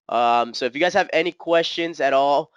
So if you guys have any questions at all,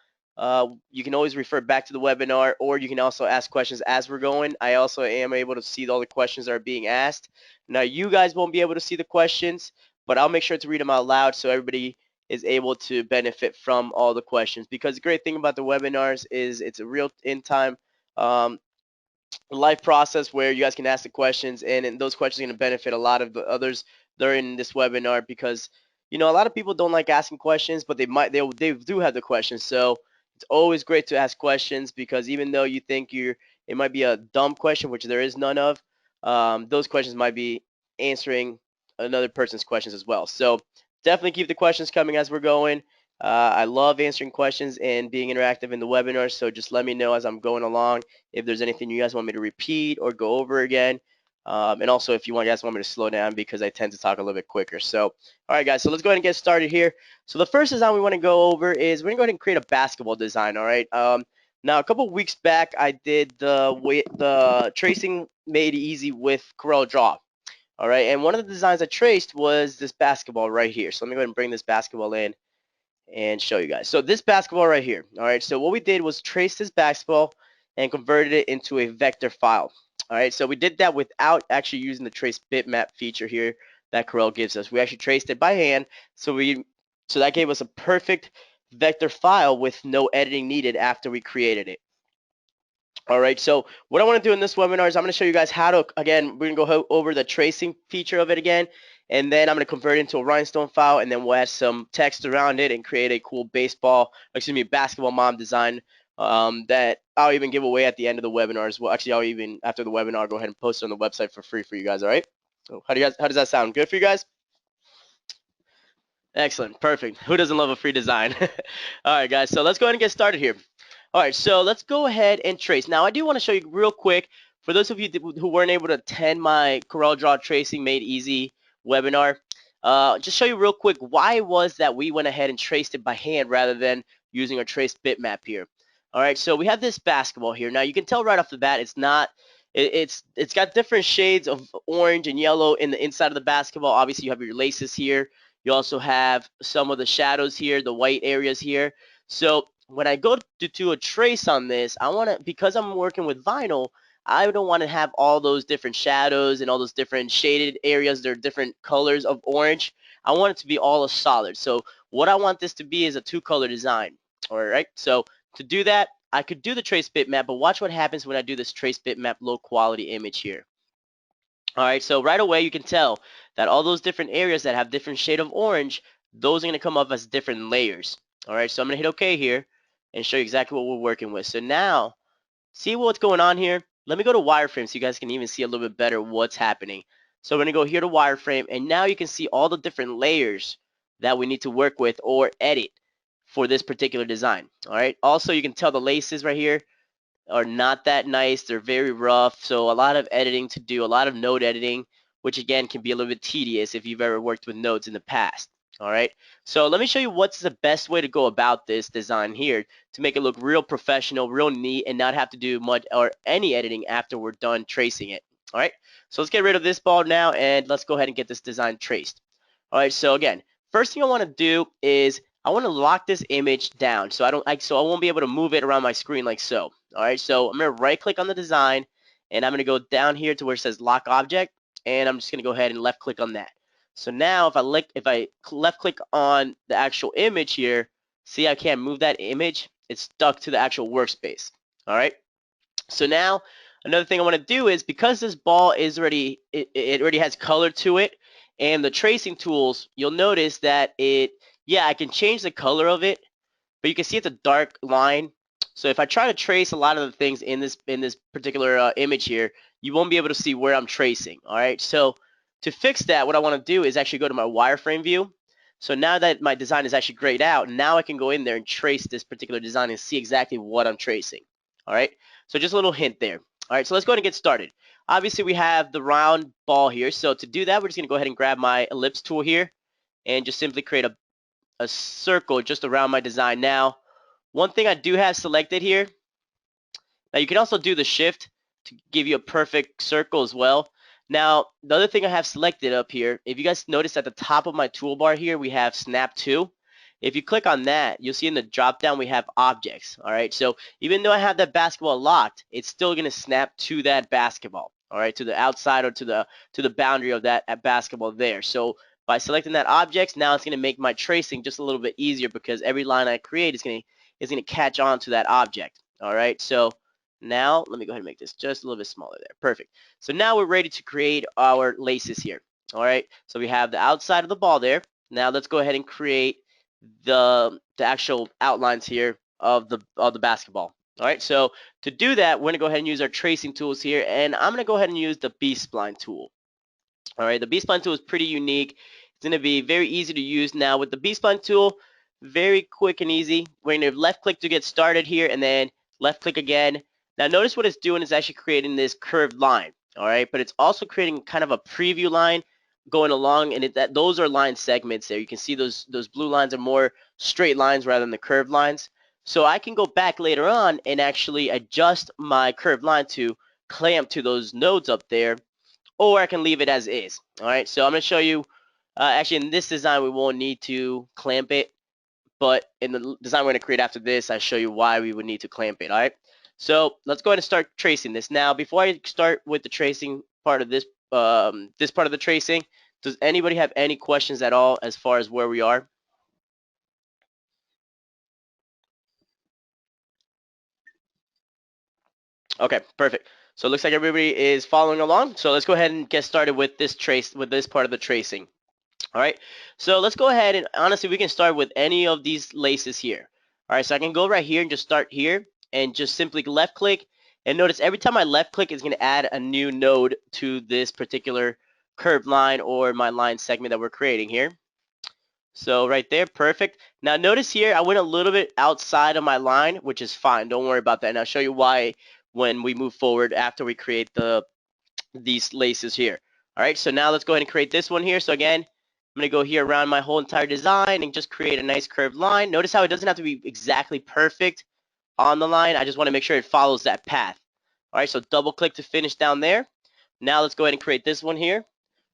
you can always refer back to the webinar, or you can also ask questions as we're going. I also am able to see all the questions that are being asked. Now, you guys won't be able to see the questions, but I'll make sure to read them out loud so everybody is able to benefit from all the questions. Because the great thing about the webinars is it's a real in-time live process where you guys can ask the questions, and those questions are going to benefit a lot of the others during this webinar, because a lot of people don't like asking questions, but they do have the questions. So it's always great to ask questions, because even though you think it might be a dumb question, which there is none of, those questions might be answering another person's questions as well. So definitely keep the questions coming as we're going. I love answering questions and being interactive in the webinar, so just let me know as I'm going along if there's anything you guys want me to repeat or go over again. And also if you guys want me to slow down, because I tend to talk a little bit quicker. So, all right, guys, so let's go ahead and get started here. So the first design we want to go over is we're going to go ahead and create a basketball design, all right? Now, a couple weeks back, I did the tracing made easy with Corel Draw. All right, and one of the designs I traced was this basketball right here. So let me go ahead and bring this basketball in and show you guys. So this basketball right here, all right, so what we did was trace this basketball and converted it into a vector file. All right, so we did that without actually using the trace bitmap feature here that Corel gives us. We actually traced it by hand, so that gave us a perfect vector file with no editing needed after we created it. All right, so what I want to do in this webinar is I'm going to show you guys how to, again, we're going to go over the tracing feature of it again, and then I'm going to convert it into a rhinestone file, and then we'll add some text around it and create a cool basketball mom design that I'll even give away at the end of the webinar as well. Actually, I'll even, after the webinar, go ahead and post it on the website for free for you guys, all right? So how does that sound? Good for you guys? Excellent, perfect. Who doesn't love a free design? All right, guys, so let's go ahead and get started here. All right, so let's go ahead and trace. Now, I do want to show you real quick, for those of you who weren't able to attend my Corel Draw Tracing Made Easy webinar, just show you real quick why it was that we went ahead and traced it by hand rather than using a trace bitmap here. All right, so we have this basketball here. Now, you can tell right off the bat it's got different shades of orange and yellow in the inside of the basketball. Obviously, you have your laces here. You also have some of the shadows here, the white areas here. So when I go to do a trace on this, because I'm working with vinyl, I don't want to have all those different shadows and all those different shaded areas. They're different colors of orange. I want it to be all a solid. So what I want this to be is a two-color design. All right. So to do that, I could do the trace bitmap, but watch what happens when I do this trace bitmap low quality image here. All right, so right away you can tell that all those different areas that have different shade of orange, those are going to come up as different layers. All right, so I'm going to hit OK here and show you exactly what we're working with. So now, see what's going on here? Let me go to wireframe so you guys can even see a little bit better what's happening. So we're going to go here to wireframe, and now you can see all the different layers that we need to work with or edit for this particular design. All right, also you can tell the laces right here are not that nice. They're very rough, so a lot of editing to do, a lot of node editing, which again can be a little bit tedious if you've ever worked with nodes in the past. All right, so let me show you what's the best way to go about this design here to make it look real professional, real neat, and not have to do much or any editing after we're done tracing it. All right, so let's get rid of this ball now, and let's go ahead and get this design traced. All right, so again, first thing I want to do is I want to lock this image down so I won't be able to move it around my screen like so. All right, so I'm going to right click on the design, and I'm going to go down here to where it says lock object, and I'm just going to go ahead and left click on that. So now if I left click on the actual image here, see I can't move that image. It's stuck to the actual workspace. All right, so now another thing I want to do is, because this ball is already it already has color to it, and the tracing tools, you'll notice that I can change the color of it, but you can see it's a dark line. So if I try to trace a lot of the things in this particular image here, you won't be able to see where I'm tracing. All right, so to fix that, what I want to do is actually go to my wireframe view. So now that my design is actually grayed out, now I can go in there and trace this particular design and see exactly what I'm tracing. All right, so just a little hint there. All right, so let's go ahead and get started. Obviously, we have the round ball here. So to do that, we're just going to go ahead and grab my ellipse tool here and just simply create a circle just around my design. Now, one thing I do have selected here, now you can also do the shift to give you a perfect circle as well. Now, the other thing I have selected up here, if you guys notice at the top of my toolbar here, we have snap to. if you click on that, you'll see in the drop down we have objects. All right, so even though I have that basketball locked, it's still going to snap to that basketball. All right, to the outside or to the boundary of that basketball there. So by selecting that object, now it's going to make my tracing just a little bit easier because every line I create is going to catch on to that object. All right, so now let me go ahead and make this just a little bit smaller there. Perfect. So now we're ready to create our laces here. All right, so we have the outside of the ball there. Now let's go ahead and create the actual outlines here of the basketball. All right, so to do that, we're going to go ahead and use our tracing tools here, and I'm going to go ahead and use the B-spline tool. All right, the B-spline tool is pretty unique. It's going to be very easy to use. Now with the B-spline tool, very quick and easy. We're going to left click to get started here, and then left click again. Now notice what it's doing is actually creating this curved line. All right, but it's also creating kind of a preview line going along, and those are line segments there. You can see those blue lines are more straight lines rather than the curved lines. So I can go back later on and actually adjust my curved line to clamp to those nodes up there, or I can leave it as is. All right, so I'm going to show you, actually in this design we won't need to clamp it, but in the design we're going to create after this, I show you why we would need to clamp it. All right, so let's go ahead and start tracing this. Now before I start with the tracing part of this part of the tracing, does anybody have any questions at all as far as where we are? Okay, perfect. So it looks like everybody is following along. So let's go ahead and get started with this part of the tracing. All right, so let's go ahead and honestly, we can start with any of these laces here. All right, so I can go right here and just start here and just simply left click. And notice every time I left click, it's going to add a new node to this particular curved line or my line segment that we're creating here. So right there, perfect. Now notice here, I went a little bit outside of my line, which is fine. Don't worry about that. And I'll show you why when we move forward after we create these laces here. All right, so now let's go ahead and create this one here. So again, I'm going to go here around my whole entire design and just create a nice curved line. Notice how it doesn't have to be exactly perfect on the line. I just want to make sure it follows that path. All right, so double click to finish down there. Now let's go ahead and create this one here.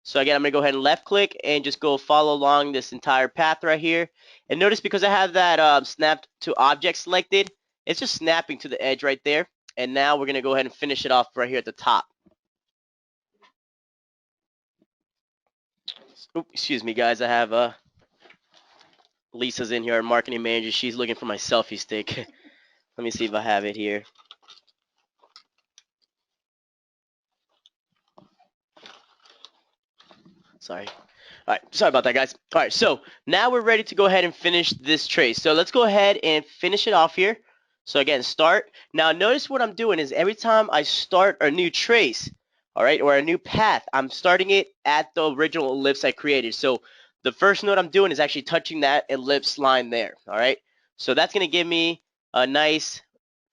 So again, I'm going to go ahead and left click and just go follow along this entire path right here. And notice because I have that snapped to object selected, it's just snapping to the edge right there. And now we're going to go ahead and finish it off right here at the top. Oops, excuse me, guys. I have Lisa's in here, our marketing manager. She's looking for my selfie stick. Let me see if I have it here. Sorry. All right, sorry about that, guys. All right, so now we're ready to go ahead and finish this trace. So let's go ahead and finish it off here. So again, start. Now notice what I'm doing is every time I start a new trace, all right, or a new path, I'm starting it at the original ellipse I created. So the first node I'm doing is actually touching that ellipse line there, all right? So that's going to give me a nice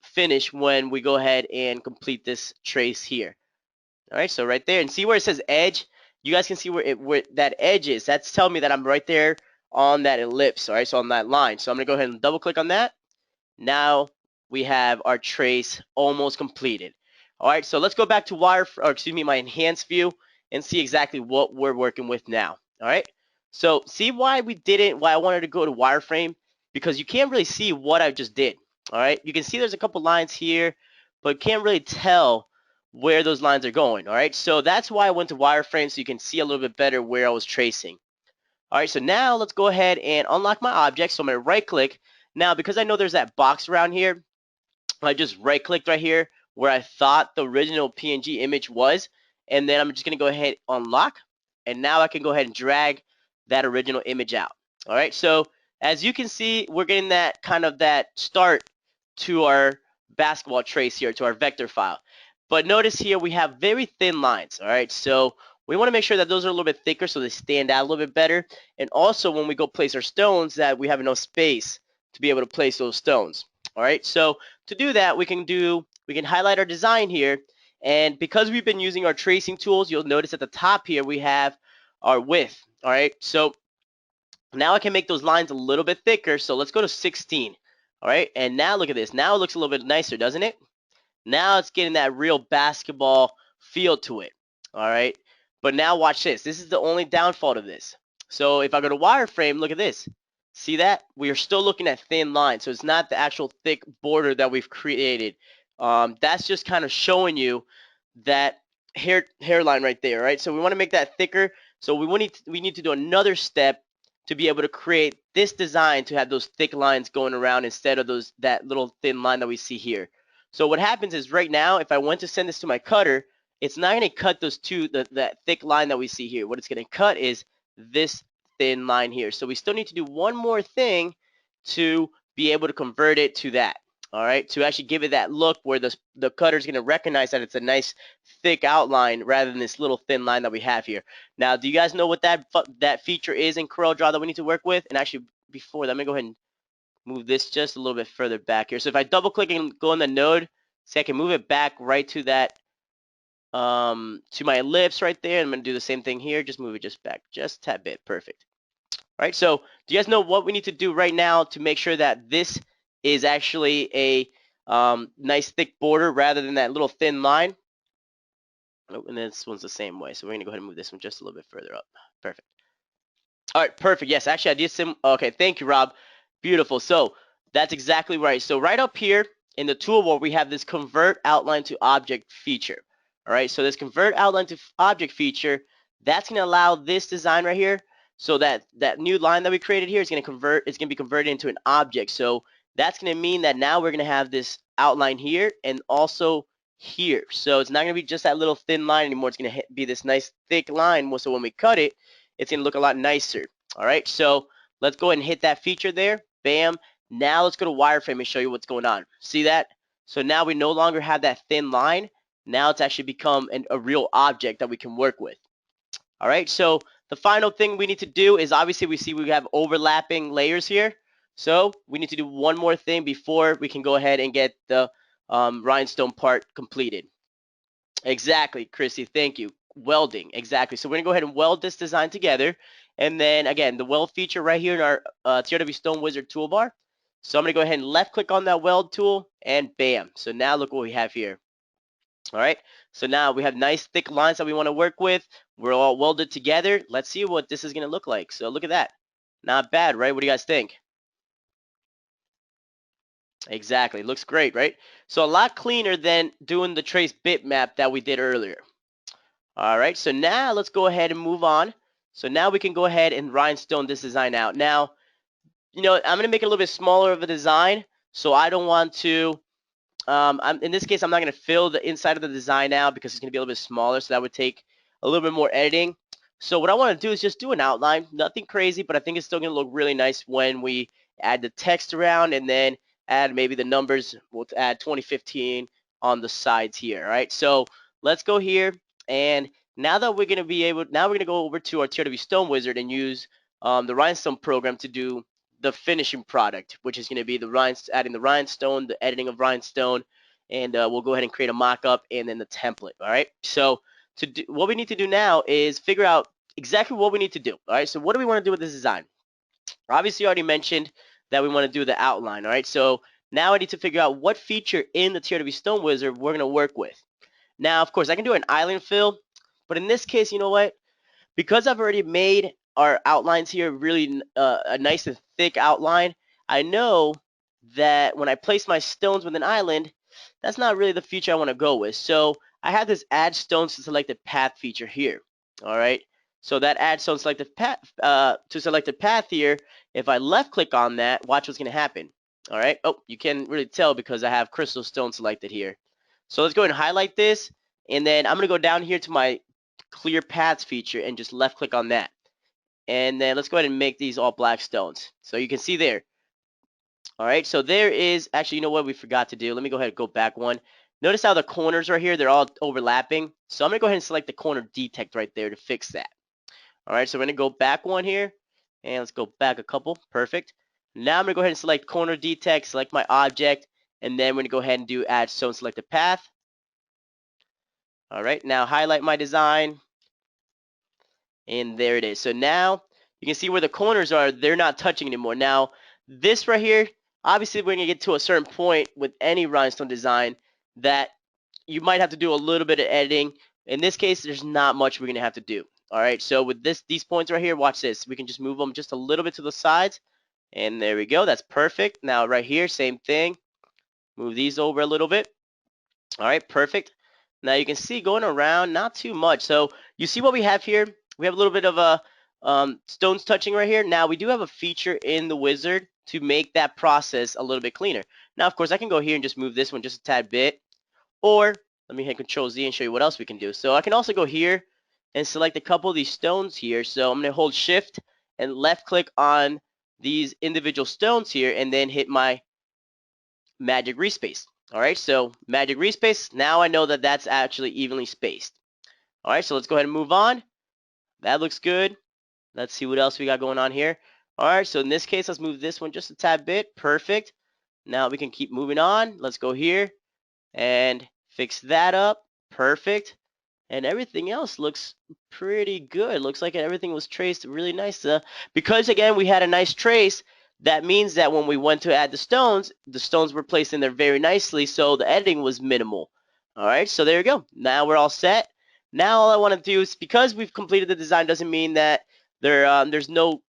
finish when we go ahead and complete this trace here. All right, so right there, and see where it says edge? You guys can see where that edge is. That's telling me that I'm right there on that ellipse, all right, so on that line. So I'm going to go ahead and double click on that. Now we have our trace almost completed. All right, so let's go back to my enhanced view and see exactly what we're working with now. All right, so see why I wanted to go to wireframe, because you can't really see what I just did. All right, you can see there's a couple lines here, but can't really tell where those lines are going. All right, so that's why I went to wireframe, so you can see a little bit better where I was tracing. All right, so now let's go ahead and unlock my object. So I'm going to right click. Now, because I know there's that box around here, I just right clicked right here where I thought the original PNG image was. And then I'm just going to go ahead and unlock. And now I can go ahead and drag that original image out. All right, so as you can see, we're getting that kind of that start to our basketball trace here, to our vector file. But notice here we have very thin lines. All right, so we want to make sure that those are a little bit thicker so they stand out a little bit better. And also when we go place our stones, that we have enough space to be able to place those stones. All right, so to do that, we can highlight our design here. And because we've been using our tracing tools, you'll notice at the top here we have our width. All right, so now I can make those lines a little bit thicker. So let's go to 16. All right, and now look at this. Now it looks a little bit nicer, doesn't it? Now it's getting that real basketball feel to it. All right, but now watch this. This is the only downfall to this. So if I go to wireframe, look at this. See that? We are still looking at thin lines, so it's not the actual thick border that we've created. That's just kind of showing you that hairline right there, right? So we want to make that thicker. So we need to do another step to be able to create this design to have those thick lines going around instead of that little thin line that we see here. So what happens is right now, if I went to send this to my cutter, it's not going to cut that thick line that we see here. What it's going to cut is this thin line here. So we still need to do one more thing to be able to convert it to that. All right, to actually give it that look where the cutter is going to recognize that it's a nice thick outline rather than this little thin line that we have here. Now, do you guys know what that feature is in Corel Draw that we need to work with? And actually, before that, let me go ahead and move this just a little bit further back here. So if I double click and go on the node, see I can move it back right to that to my ellipse right there. I'm going to do the same thing here. Just move it just back just a tad bit. Perfect. All right, so do you guys know what we need to do right now to make sure that this is actually a nice thick border rather than that little thin line? Oh, and this one's the same way, so we're gonna go ahead and move this one just a little bit further up. Perfect. All right, perfect. Yes, actually, I did some. Okay, thank you, Rob. Beautiful. So that's exactly right. So right up here in the toolbar, we have this convert outline to object feature. All right, so this convert outline to object feature, that's going to allow this design right here. So that new line that we created here is going to convert. It's going to be converted into an object. So that's going to mean that now we're going to have this outline here and also here. So it's not going to be just that little thin line anymore. It's going to be this nice thick line. So when we cut it, it's going to look a lot nicer. All right, so let's go ahead and hit that feature there. Bam. Now let's go to wireframe and show you what's going on. See that? So now we no longer have that thin line. Now it's actually become a real object that we can work with. All right, so the final thing we need to do is obviously we have overlapping layers here. So we need to do one more thing before we can go ahead and get the rhinestone part completed. Exactly, Chrissy, thank you. Welding, exactly. So we're gonna go ahead and weld this design together. And then again, the weld feature right here in our TRW Stone Wizard toolbar. So I'm gonna go ahead and left click on that weld tool and bam. So now look what we have here. All right, so now we have nice thick lines that we want to work with. We're all welded together. Let's see what this is gonna look like. So look at that. Not bad, right? What do you guys think? Exactly, looks great, right? So a lot cleaner than doing the trace bitmap that we did earlier. All right, so now let's go ahead and move on. So now we can go ahead and rhinestone this design out. Now, I'm going to make it a little bit smaller of a design. So I don't want to, in this case, I'm not going to fill the inside of the design out because it's going to be a little bit smaller. So that would take a little bit more editing. So what I want to do is just do an outline. Nothing crazy, but I think it's still going to look really nice when we add the text around and then add maybe the numbers. We'll add 2015 on the sides here. All right, so let's go here. And now that we're going to now we're going to go over to our TRW Stone Wizard and use the Rhinestone program to do the finishing product, which is going to be adding the rhinestone, the editing of rhinestone, and we'll go ahead and create a mock-up and then the template. All right, so what we need to do now is figure out exactly what we need to do. All right, so what do we want to do with this design? Obviously, I already mentioned that we want to do the outline. All right, so now I need to figure out what feature in the TRW Stone Wizard we're going to work with. Now, of course, I can do an island fill, but in this case, you know what? Because I've already made our outlines here really a nice and thick outline, I know that when I place my stones with an island, that's not really the feature I want to go with. So I have this add stones to selected path feature here. All right. So that add stone selected path to selected path here, if I left click on that, watch what's going to happen. All right. Oh, you can't really tell because I have crystal stone selected here. So let's go ahead and highlight this. And then I'm going to go down here to my clear paths feature and just left click on that. And then let's go ahead and make these all black stones. So you can see there. All right, so there is, actually, you know what we forgot to do? Let me go ahead and go back one. Notice how the corners right here, they're all overlapping. So I'm going to go ahead and select the corner detect right there to fix that. All right, so we're going to go back one here. And let's go back a couple. Perfect. Now I'm going to go ahead and select corner detect, select my object, and then we're going to go ahead and do add stone selected path. All right, now highlight my design. And there it is. So now you can see where the corners are, they're not touching anymore. Now, this right here, obviously we're going to get to a certain point with any rhinestone design that you might have to do a little bit of editing. In this case, there's not much we're going to have to do. All right, so with these points right here, watch this. We can just move them just a little bit to the sides, And there we go. That's perfect. Now right here, same thing. Move these over a little bit. All right, perfect. Now you can see going around, not too much. So you see what we have here? We have a little bit of a stones touching right here. Now we do have a feature in the wizard to make that process a little bit cleaner. Now, of course, I can go here and just move this one just a tad bit. Or let me hit Control Z and show you what else we can do. So I can also go here and select a couple of these stones here. So I'm going to hold Shift and left click on these individual stones here and then hit my magic respace. All right, so magic respace. Now I know that that's actually evenly spaced. All right, so let's go ahead and move on. That looks good. Let's see what else we got going on here. All right, so in this case, let's move this one just a tad bit. Perfect. Now we can keep moving on. Let's go here and fix that up. Perfect. And everything else looks pretty good. Looks like everything was traced really nice. Because again, we had a nice trace, that means that when we went to add the stones were placed in there very nicely, so the editing was minimal. All right, so there you go. Now we're all set. Now all I want to do is, because we've completed the design doesn't mean that there's no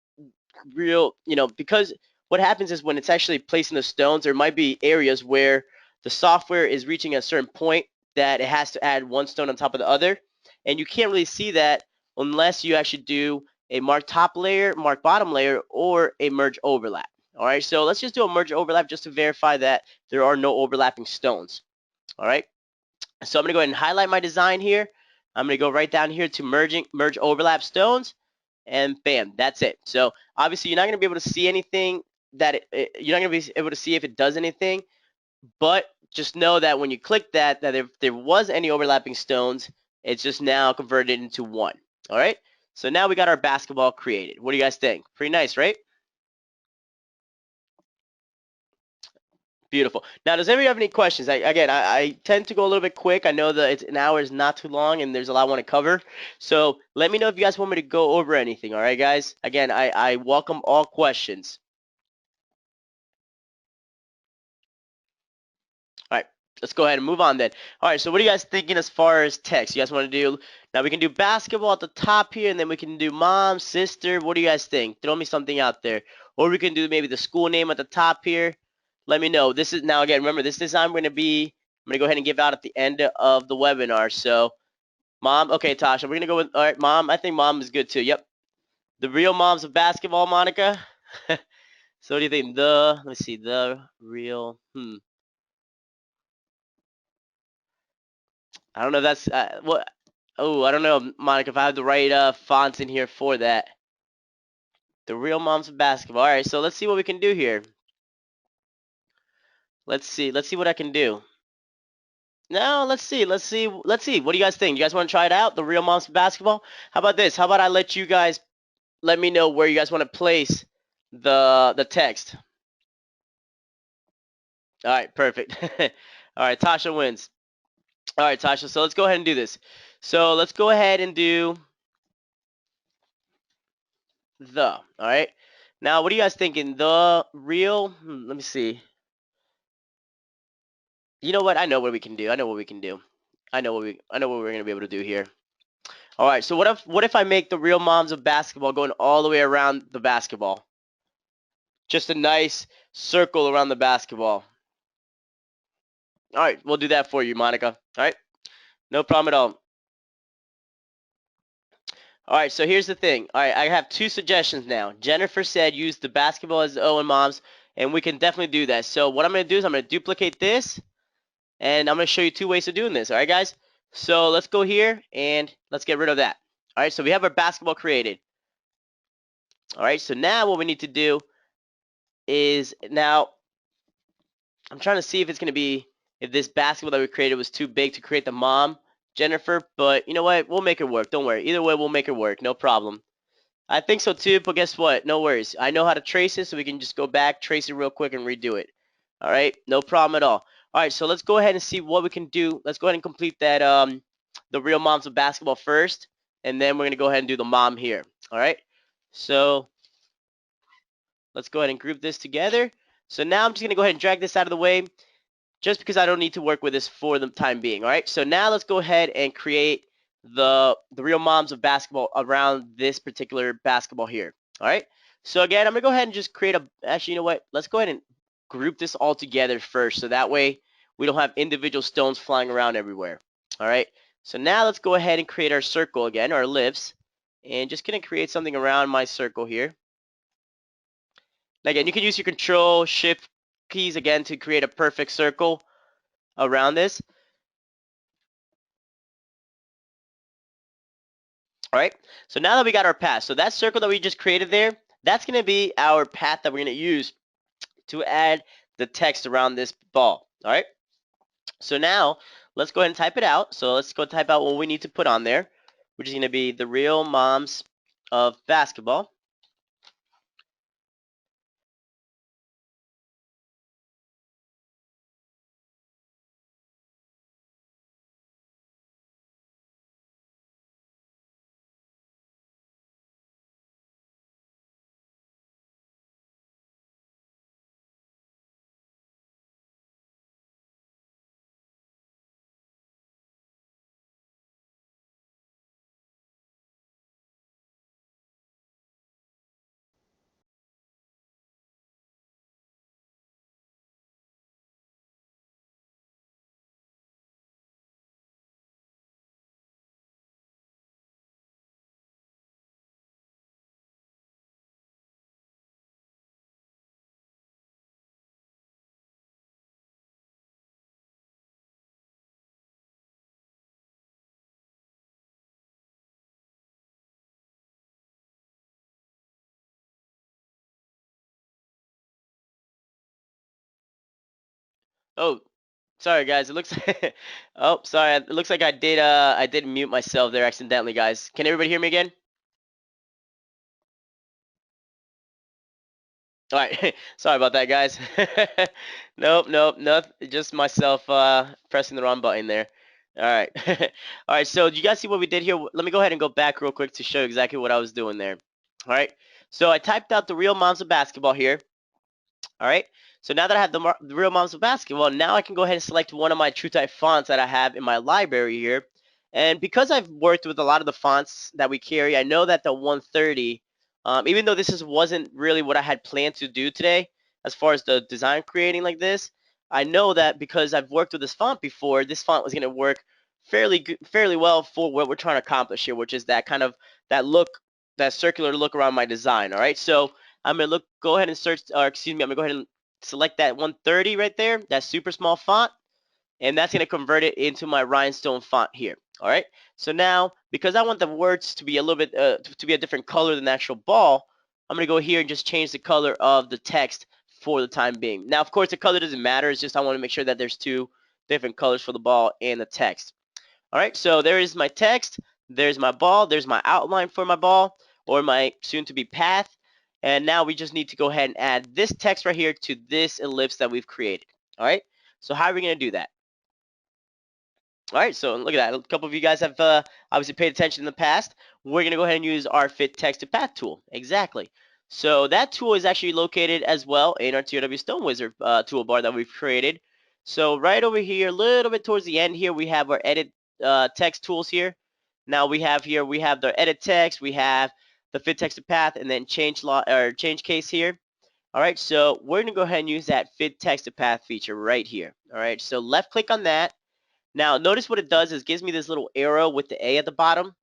real, because what happens is when it's actually placing the stones, there might be areas where the software is reaching a certain point that it has to add one stone on top of the other, and you can't really see that unless you actually do a mark top layer, mark bottom layer, or a merge overlap. All right, so let's just do a merge overlap just to verify that there are no overlapping stones. All right, so I'm going to go ahead and highlight my design here. I'm going to go right down here to merge overlap stones, and bam, that's it. So obviously you're not going to be able to see anything that you're not going to be able to see if it does anything, but just know that when you click that if there was any overlapping stones, it's just now converted into one. All right, so now we got our basketball created. What do you guys think? Pretty nice, right? Beautiful. Now, does anybody have any questions? I tend to go a little bit quick. I know that an hour is not too long, and there's a lot I want to cover. So let me know if you guys want me to go over anything. All right, guys? Again, I welcome all questions. All right, let's go ahead and move on then. All right, so what are you guys thinking as far as text? You guys want to do, now we can do basketball at the top here, and then we can do mom, sister. What do you guys think? Throw me something out there. Or we can do maybe the school name at the top here. Let me know. This is, now again, remember, this design I'm going to go ahead and give out at the end of the webinar. So, mom, okay, Tasha, we're going to go with, all right, mom. I think mom is good too. Yep. The real moms of basketball, Monica. So what do you think? Let me see, the real, I don't know if that's, what, oh, I don't know, Monica, if I have the right fonts in here for that. The real moms of basketball. All right, so let's see what we can do here. Let's see what I can do. No, let's see. What do you guys think? You guys want to try it out? The real moms of basketball? How about this? How about I let you guys, let me know where you guys want to place the text. All right, perfect. All right, Tasha wins. All right, Tasha, so let's go ahead and do this. So let's go ahead and do all right. Now, what are you guys thinking? The real, let me see. You know what? I know what we can do. I know what we're gonna be able to do here. All right. So what if I make the real moms of basketball going all the way around the basketball? Just a nice circle around the basketball. All right, we'll do that for you, Monica. All right, no problem at all. All right, so here's the thing. All right, I have two suggestions now. Jennifer said use the basketball as the Owen moms, and we can definitely do that. So what I'm going to do is I'm going to duplicate this, and I'm going to show you two ways of doing this. All right, guys? So let's go here, and let's get rid of that. All right, so we have our basketball created. All right, so now what we need to do is, now I'm trying to see if it's going to be, if this basketball that we created was too big to create the mom, Jennifer, but you know what? We'll make it work. Don't worry. Either way, we'll make it work. No problem. I think so too, but guess what? No worries. I know how to trace it, so we can just go back, trace it real quick, and redo it. All right? No problem at all. All right, so let's go ahead and see what we can do. Let's go ahead and complete that, the real moms of basketball first, and then we're going to go ahead and do the mom here. All right? So let's go ahead and group this together. So now I'm just going to go ahead and drag this out of the way, just because I don't need to work with this for the time being. All right, so now let's go ahead and create the real moms of basketball around this particular basketball here. All right, So again, I'm gonna go ahead and just create a, actually, you know what? Let's go ahead and group this all together first, so that way we don't have individual stones flying around everywhere. All right. So now let's go ahead and create our circle again, our ellipse, and just gonna create something around my circle here. And again, you can use your Control Shift keys again to create a perfect circle around this. All right. So now that we got our path, so that circle that we just created there, that's gonna be our path that we're gonna use to add the text around this ball. All right. So now let's go ahead and type it out. So let's go type out what we need to put on there, which is going to be the real moms of basketball. Oh, sorry guys. It looks oh, sorry. It looks like I did mute myself there accidentally, guys. Can everybody hear me again? All right. Sorry about that, guys. Nope, nope, nothing. Just myself pressing the wrong button there. All right. All right. So, do you guys see what we did here? Let me go ahead and go back real quick to show you exactly what I was doing there. All right. So, I typed out the real moms of basketball here. All right. So now that I have the real moms of basketball, now I can go ahead and select one of my true type fonts that I have in my library here. And because I've worked with a lot of the fonts that we carry, I know that the 130, even though wasn't really what I had planned to do today, as far as the design creating like this, I know that because I've worked with this font before, this font was going to work fairly well for what we're trying to accomplish here, which is that kind of that look, that circular look around my design. All right. So I'm gonna go ahead and search, or excuse me, I'm gonna go ahead and select that 130 right there, that super small font, and that's gonna convert it into my rhinestone font here. All right. So now, because I want the words to be a little bit, to be a different color than the actual ball, I'm gonna go here and just change the color of the text for the time being. Now, of course, the color doesn't matter. It's just I want to make sure that there's two different colors for the ball and the text. All right, so there is my text, there's my ball, there's my outline for my ball, or my soon-to-be path, and now we just need to go ahead and add this text right here to this ellipse that we've created. All right, so how are we going to do that? All right, so look at that. A couple of you guys have obviously paid attention in the past. We're going to go ahead and use our Fit Text to Path tool. Exactly. So that tool is actually located as well in our TRW Stone Wizard toolbar that we've created. So right over here, a little bit towards the end here, we have our edit text tools here. Now we have the edit text, we have the Fit Text to Path, and then change case here. All right, so we're going to go ahead and use that Fit Text to Path feature right here. All right, so left click on that. Now, notice what it does is gives me this little arrow with the A at the bottom.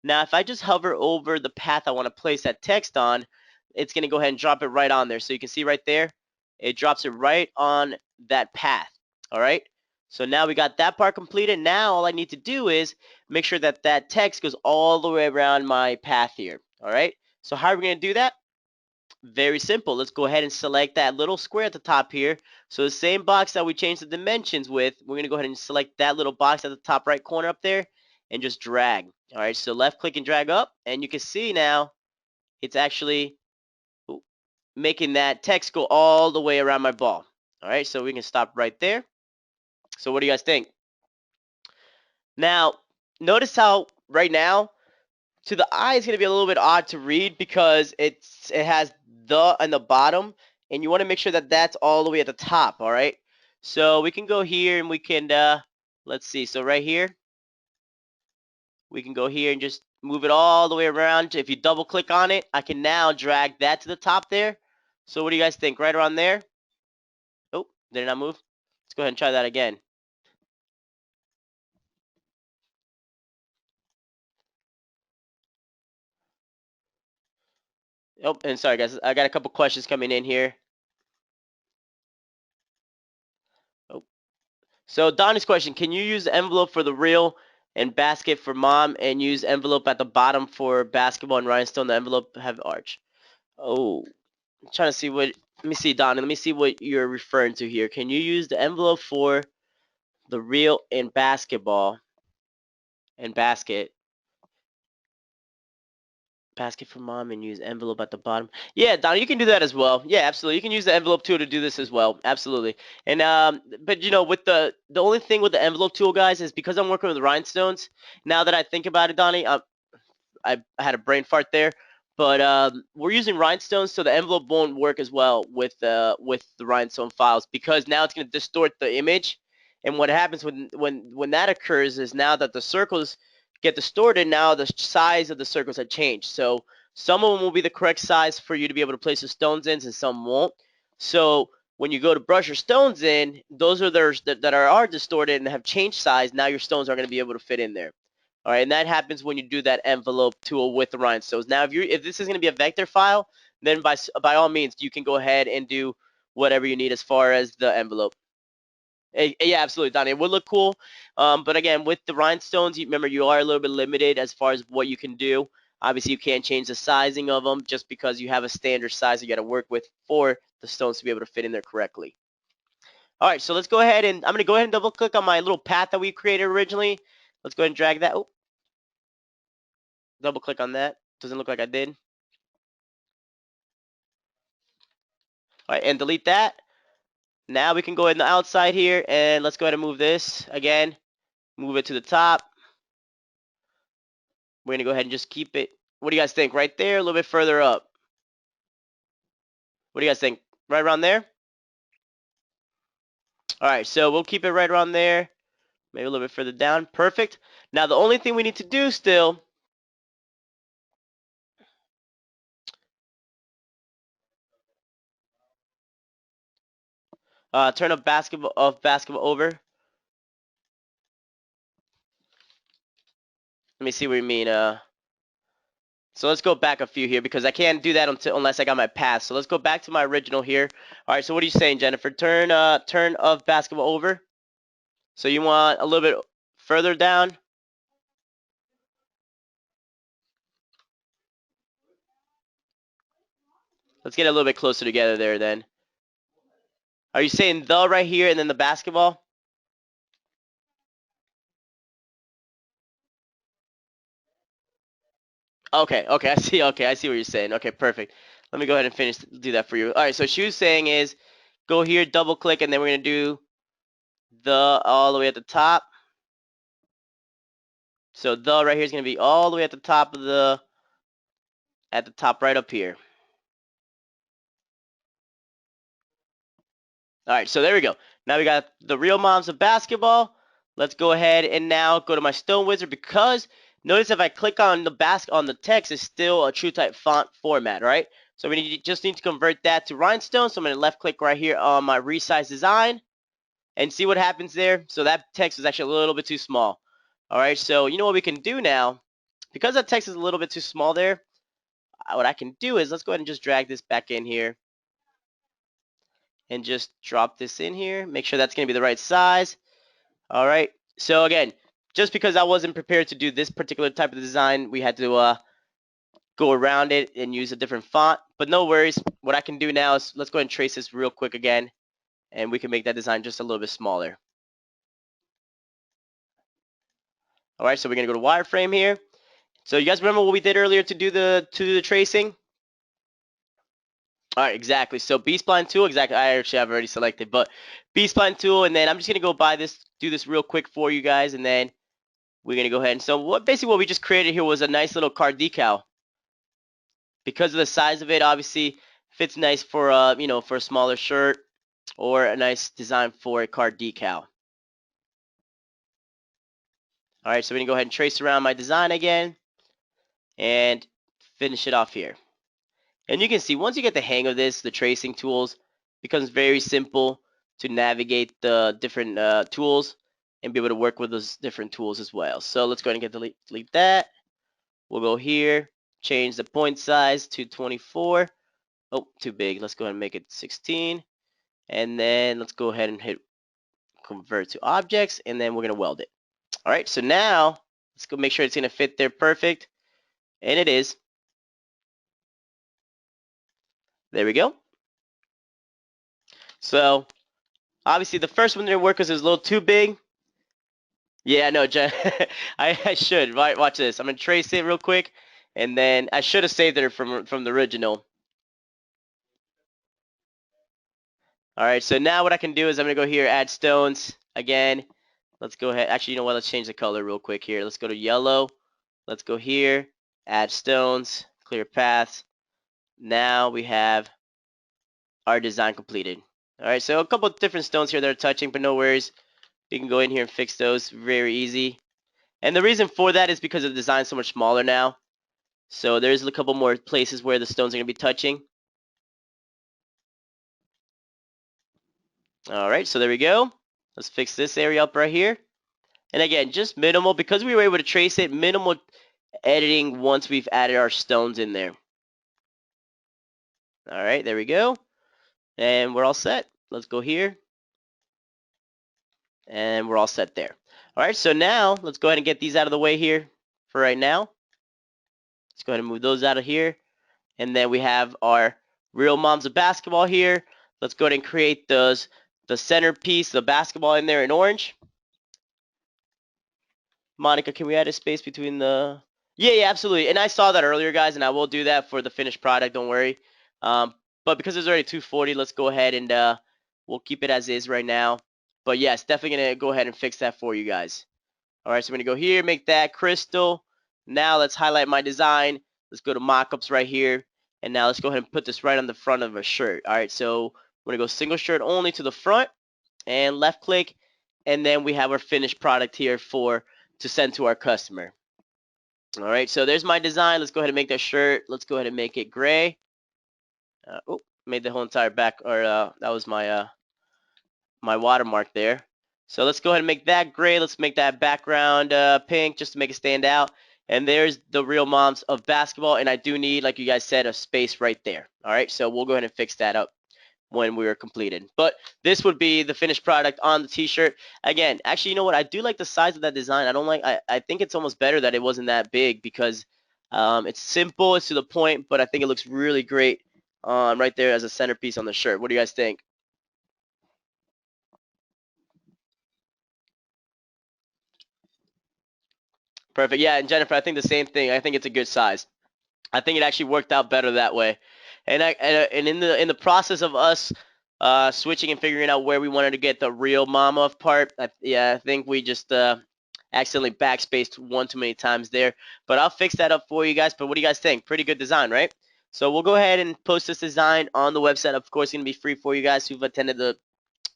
Now, if I just hover over the path I want to place that text on, it's going to go ahead and drop it right on there. So you can see right there, it drops it right on that path. All right. So now we got that part completed. Now all I need to do is make sure that that text goes all the way around my path here. All right. So how are we going to do that? Very simple. Let's go ahead and select that little square at the top here. So the same box that we changed the dimensions with, we're going to go ahead and select that little box at the top right corner up there and just drag. All right, so left click and drag up, and you can see now it's actually making that text go all the way around my ball. All right, so we can stop right there. So what do you guys think? Now, notice how right now to the eye it's going to be a little bit odd to read because it has the on the bottom, and you want to make sure that that's all the way at the top. All right, so we can go here and we can let's see, so right here we can go here and just move it all the way around. If you double click on it, I can now drag that to the top there. So what do you guys think? Right around there? Oh, did it not move? Let's go ahead and try that again. Oh, and sorry guys, I got a couple questions coming in here. Oh. So Donnie's question, can you use the envelope for the reel and basket for mom and use envelope at the bottom for basketball and rhinestone? The envelope have arch. Oh, I'm trying to see what, let me see, Donnie, let me see what you're referring to here. Can you use the envelope for the reel and basketball and basket for mom and use envelope at the bottom? Yeah, Don, you can do that as well. Yeah, absolutely. You can use the envelope tool to do this as well. Absolutely. And but you know, with the only thing with the envelope tool, guys, is because I'm working with rhinestones. Now that I think about it, Donnie, I had a brain fart there. But we're using rhinestones, so the envelope won't work as well with the rhinestone files because now it's going to distort the image. And what happens when that occurs is now that the circles get distorted, now the size of the circles have changed. So some of them will be the correct size for you to be able to place the stones in, and some won't. So when you go to brush your stones in, those are that are distorted and have changed size. Now your stones are going to be able to fit in there. All right, and that happens when you do that envelope tool with the rhinestones. Now, if this is going to be a vector file, then by all means, you can go ahead and do whatever you need as far as the envelope. Yeah, absolutely, Donnie. It would look cool, but again, with the rhinestones, remember you are a little bit limited as far as what you can do. Obviously, you can't change the sizing of them just because you have a standard size you got to work with for the stones to be able to fit in there correctly. All right, so let's go ahead and I'm going to go ahead and double click on my little path that we created originally. Let's go ahead and drag that. Oh, double click on that. Doesn't look like I did. All right, and delete that. Now we can go in the outside here and let's go ahead and move this again. Move it to the top. We're gonna go ahead and just keep it. What do you guys think? Right there, a little bit further up. What do you guys think? Right around there? All right, so we'll keep it right around there. Maybe a little bit further down. Perfect. Now the only thing we need to do still, turn up basketball over. Let me see what you mean. So let's go back a few here because I can't do that unless I got my pass. So let's go back to my original here. All right, so what are you saying, Jennifer? Turn of basketball over. So you want a little bit further down? Let's get a little bit closer together there then. Are you saying the right here and then the basketball? Okay, okay, I see. Okay, I see what you're saying. Okay, perfect. Let me go ahead and do that for you. All right, so she was saying is go here, double click, and then we're gonna do the all the way at the top. So the right here is gonna be all the way at the top of at the top right up here. All right, so there we go. Now we got the real moms of basketball. Let's go ahead and now go to my Stone Wizard because notice if I click on the text, it's still a true type font format, right? So just need to convert that to Rhinestone. So I'm going to left click right here on my resize design and see what happens there. So that text is actually a little bit too small. All right, so you know what we can do now? Because that text is a little bit too small there, what I can do is let's go ahead and just drag this back in here and just drop this in here. Make sure that's going to be the right size. All right. So again, just because I wasn't prepared to do this particular type of design, we had to go around it and use a different font. But no worries. What I can do now is let's go ahead and trace this real quick again, and we can make that design just a little bit smaller. All right. So we're gonna go to wireframe here. So you guys remember what we did earlier to do the tracing? All right, exactly. So B-spline tool, exactly. I actually have already selected, but B-spline tool, and then I'm just gonna go do this real quick for you guys, and then we're gonna go ahead. And so basically what we just created here was a nice little card decal. Because of the size of it, obviously fits nice for for a smaller shirt or a nice design for a card decal. All right, so we can go ahead and trace around my design again. and finish it off here. And you can see once you get the hang of this, the tracing tools becomes very simple to navigate the different tools and be able to work with those different tools as well. So let's go ahead and delete that. We'll go here, change the point size to 24. Oh, too big. Let's go ahead and make it 16. And then let's go ahead and hit convert to objects, and then we're going to weld it. All right, so now let's go make sure it's going to fit there perfect. And it is. There we go. So obviously the first one didn't work because it was a little too big. Yeah, no, I should. Right, watch this. I'm going to trace it real quick. And then I should have saved it from the original. All right, so now what I can do is I'm going to go here, add stones again. Let's go ahead. Actually, you know what? Let's change the color real quick here. Let's go to yellow. Let's go here, add stones, clear paths. Now we have our design completed. All right, so a couple of different stones here that are touching, but no worries. You can go in here and fix those very easy. And the reason for that is because the design's so much smaller now. So there's a couple more places where the stones are going to be touching. All right, so there we go. Let's fix this area up right here. And again, just minimal, because we were able to trace it, minimal editing once we've added our stones in there. All right, there we go. And we're all set. Let's go here. And we're all set there. All right, so now let's go ahead and get these out of the way here for right now. Let's go ahead and move those out of here. And then we have our real moms of basketball here. Let's go ahead and create the centerpiece, the basketball in there in orange. Monica, can we add a space between the... Yeah, absolutely. And I saw that earlier, guys, and I will do that for the finished product. Don't worry. But because it's already 240, let's go ahead and we'll keep it as is right now. But yes, definitely going to go ahead and fix that for you guys. All right, so I'm going to go here, make that crystal. Now let's highlight my design. Let's go to mockups right here. And now let's go ahead and put this right on the front of a shirt. All right, so we're going to go single shirt only to the front and left click. And then we have our finished product here to send to our customer. All right, so there's my design. Let's go ahead and make that shirt. Let's go ahead and make it gray. Made the whole entire back, or that was my my watermark there. So let's go ahead and make that gray. Let's make that background pink just to make it stand out. And there's the real moms of basketball. And I do need, like you guys said, a space right there. All right, so we'll go ahead and fix that up when we are completed. But this would be the finished product on the t-shirt. Again, actually, you know what? I do like the size of that design. I think it's almost better that it wasn't that big because it's simple, it's to the point, but I think it looks really great right there as a centerpiece on the shirt. What do you guys think? Perfect. Yeah, and Jennifer, I think the same thing. I think it's a good size. I think it actually worked out better that way. And in the process of us switching and figuring out where we wanted to get the real mama part, I think we just accidentally backspaced one too many times there. But I'll fix that up for you guys. But what do you guys think? Pretty good design, right? So we'll go ahead and post this design on the website. Of course, it's going to be free for you guys who've attended the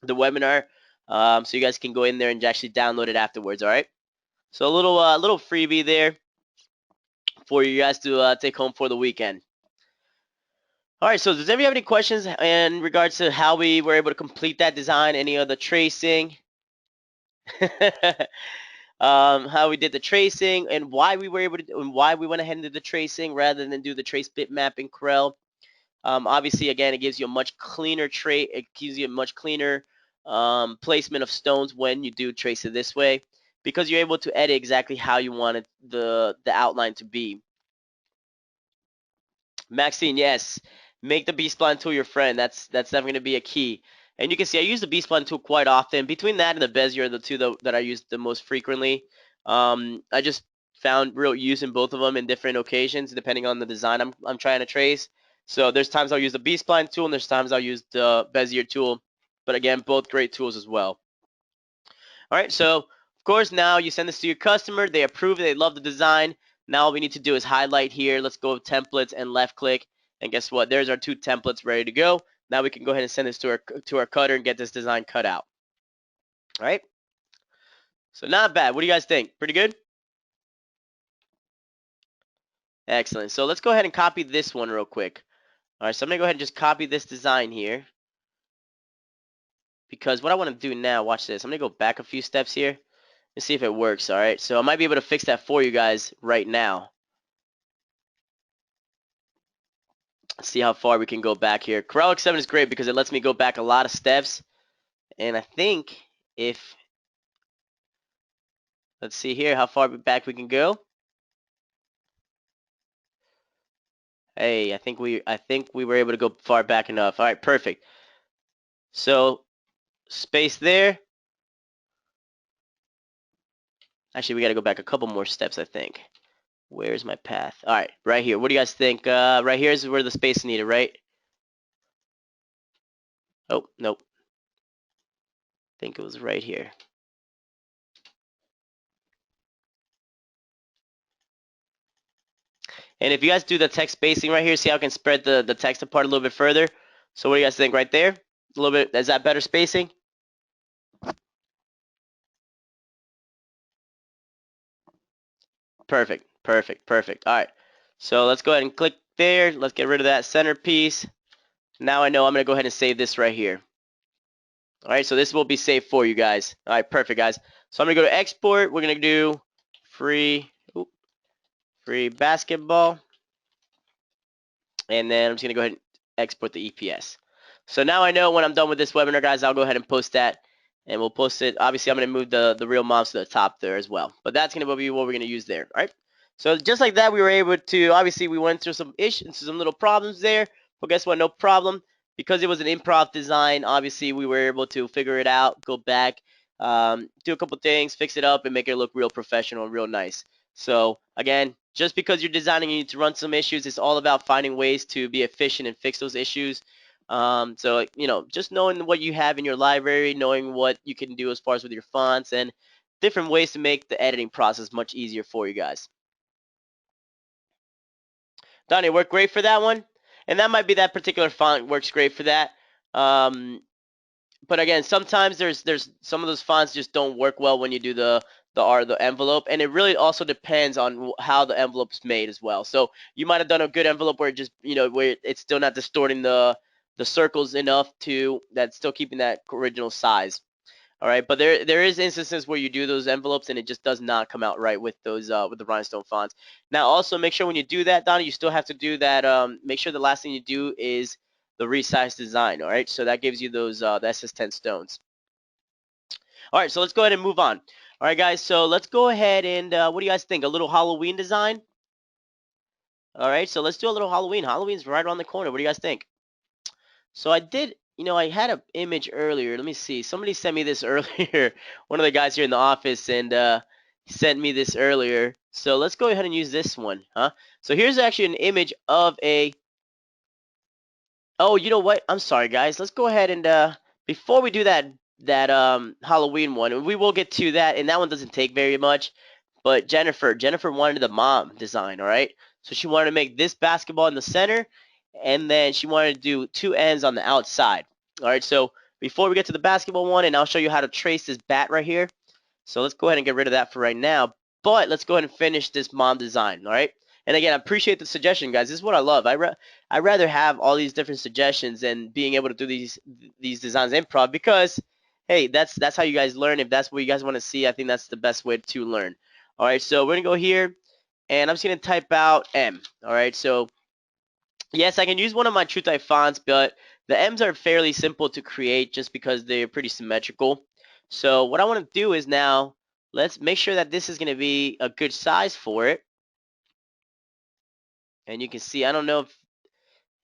webinar. So you guys can go in there and actually download it afterwards, all right? So a little freebie there for you guys to take home for the weekend. All right, so does anybody have any questions in regards to how we were able to complete that design, any of the tracing, how we did the tracing, and why we were able to, and why we went ahead and did the tracing rather than do the trace bitmap in Corel? Obviously, again, it gives you a much cleaner it gives you a much cleaner placement of stones when you do trace it this way, because you're able to edit exactly how you wanted the outline to be. Maxine, yes. Make the B-spline tool your friend. That's definitely going to be a key. And you can see I use the B-spline tool quite often. Between that and the Bezier are the two that I use the most frequently. I just found real use in both of them in different occasions depending on the design I'm trying to trace. So there's times I'll use the B-spline tool and there's times I'll use the Bezier tool. But again, both great tools as well. All right, so of course now you send this to your customer. They approve it. They love the design. Now all we need to do is highlight here. Let's go with templates and left click. And guess what? There's our 2 templates ready to go. Now we can go ahead and send this to our cutter and get this design cut out. All right. So not bad. What do you guys think? Pretty good? Excellent. So let's go ahead and copy this one real quick. All right, so I'm going to go ahead and just copy this design here. Because what I want to do now, watch this. I'm going to go back a few steps here and see if it works, all right? So I might be able to fix that for you guys right now. Let's see how far we can go back here. Corel X7 is great because it lets me go back a lot of steps. And I think if, let's see here how far back we can go. Hey, I think we were able to go far back enough. All right, perfect. So space there. Actually, we got to go back a couple more steps, I think. Where's my path? All right, right here. What do you guys think? Right here is where the space is needed, right? Oh, nope. I think it was right here. And if you guys do the text spacing right here, see how I can spread the text apart a little bit further? So what do you guys think right there? A little bit, is that better spacing? Perfect, perfect, perfect. All right, so let's go ahead and click there. Let's get rid of that centerpiece. Now I know I'm gonna go ahead and save this right here. All right, so this will be saved for you guys. All right, perfect, guys. So I'm gonna go to export. We're gonna do free basketball, and then I'm just gonna go ahead and export the EPS. So now I know when I'm done with this webinar, guys, I'll go ahead and post that, and we'll post it. Obviously, I'm gonna move the real moms to the top there as well, but that's gonna be what we're gonna use there. All right. So just like that, we were able to. Obviously, we went through some issues, some little problems there, but guess what? No problem. Because it was an improv design, obviously we were able to figure it out, go back, do a couple things, fix it up, and make it look real professional and real nice. So again, just because you're designing, you need to run some issues. It's all about finding ways to be efficient and fix those issues. So you know, just knowing what you have in your library, knowing what you can do as far as with your fonts and different ways to make the editing process much easier for you guys. Donnie, worked great for that one, and that might be that particular font works great for that. Um, but again, sometimes there's some of those fonts just don't work well when you do the envelope, and it really also depends on how the envelope's made as well. So you might have done a good envelope where it just where it's still not distorting the circles enough to that's still keeping that original size. All right, but there is instances where you do those envelopes and it just does not come out right with those with the rhinestone fonts. Now also make sure when you do that, Donna, you still have to do that. Make sure the last thing you do is the resize design. All right, so that gives you those the SS10 stones. All right, so let's go ahead and move on. All right, guys, so let's go ahead and what do you guys think? A little Halloween design? All right, so let's do a little Halloween. Halloween's right around the corner. What do you guys think? So I did, I had an image earlier. Let me see. Somebody sent me this earlier. One of the guys here in the office, and he sent me this earlier. So let's go ahead and use this one, huh? So here's actually an image of a. Oh, you know what? I'm sorry, guys. Let's go ahead and before we do that Halloween one, and we will get to that, and that one doesn't take very much. But Jennifer wanted the mom design, all right? So she wanted to make this basketball in the center, and then she wanted to do two ends on the outside. All right, so before we get to the basketball one, and I'll show you how to trace this bat right here. So let's go ahead and get rid of that for right now. But let's go ahead and finish this mom design, all right? And again, I appreciate the suggestion, guys. This is what I love. I rather have all these different suggestions and being able to do these designs improv because, hey, that's how you guys learn. If that's what you guys want to see, I think that's the best way to learn. All right, so we're gonna go here, and I'm just gonna type out M. All right, so yes, I can use one of my TrueType fonts, but the M's are fairly simple to create just because they're pretty symmetrical. So what I want to do is now let's make sure that this is going to be a good size for it. And you can see, I don't know,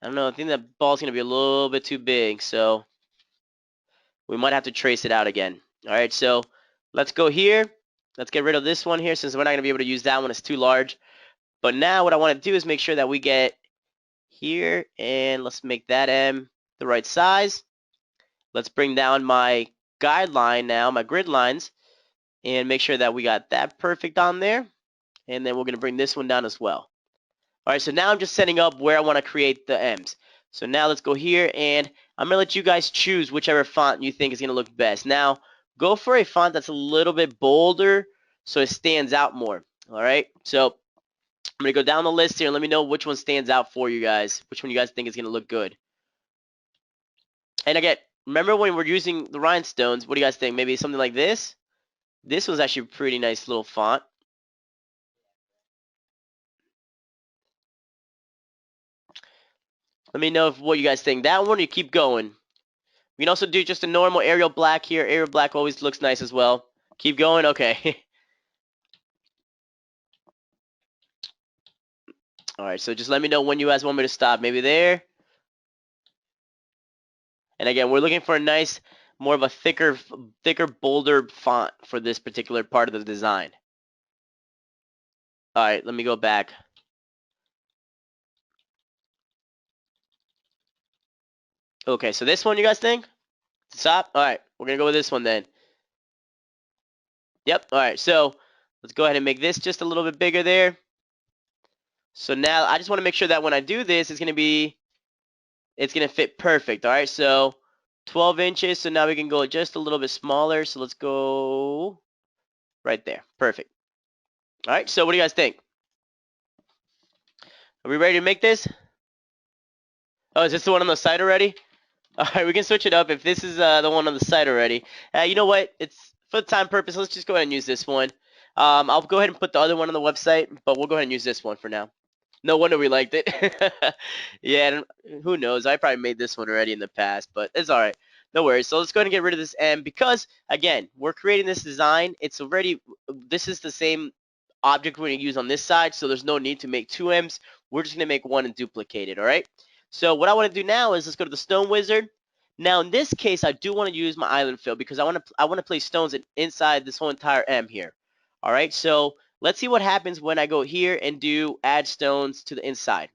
I think that ball's going to be a little bit too big, so we might have to trace it out again. All right, so let's go here. Let's get rid of this one here since we're not going to be able to use that one. It's too large. But now what I want to do is make sure that we get here, and let's make that M the right size. Let's bring down my guideline now, my grid lines, and make sure that we got that perfect on there. And then we're going to bring this one down as well. All right, so now I'm just setting up where I want to create the M's. So now let's go here, and I'm going to let you guys choose whichever font you think is going to look best. Now, go for a font that's a little bit bolder so it stands out more. All right, so I'm going to go down the list here and let me know which one stands out for you guys. Which one you guys think is going to look good. And again, remember when we're using the rhinestones, what do you guys think? Maybe something like this? This one's actually a pretty nice little font. Let me know what you guys think. That one, you keep going. We can also do just a normal Arial black here. Arial black always looks nice as well. Keep going. Okay. All right, so just let me know when you guys want me to stop. Maybe there. And again, we're looking for a nice, more of a thicker, bolder font for this particular part of the design. All right, let me go back. Okay, so this one, you guys think? Stop? All right, we're going to go with this one then. Yep, all right, so let's go ahead and make this just a little bit bigger there. So now I just want to make sure that when I do this, it's going to fit perfect. All right, so 12 inches. So now we can go just a little bit smaller. So let's go right there. Perfect. All right, so what do you guys think? Are we ready to make this? Oh, is this the one on the side already? All right, we can switch it up if this is the one on the side already. You know what? It's for the time purpose. Let's just go ahead and use this one. I'll go ahead and put the other one on the website, but we'll go ahead and use this one for now. No wonder we liked it. Yeah, who knows? I probably made this one already in the past, but it's all right. No worries. So let's go ahead and get rid of this M because, again, we're creating this design. This is the same object we're going to use on this side, so there's no need to make two M's. We're just going to make one and duplicate it, all right? So what I want to do now is let's go to the Stone Wizard. Now, in this case, I do want to use my island fill because I want to place stones inside this whole entire M here. All right, so let's see what happens when I go here and do add stones to the inside.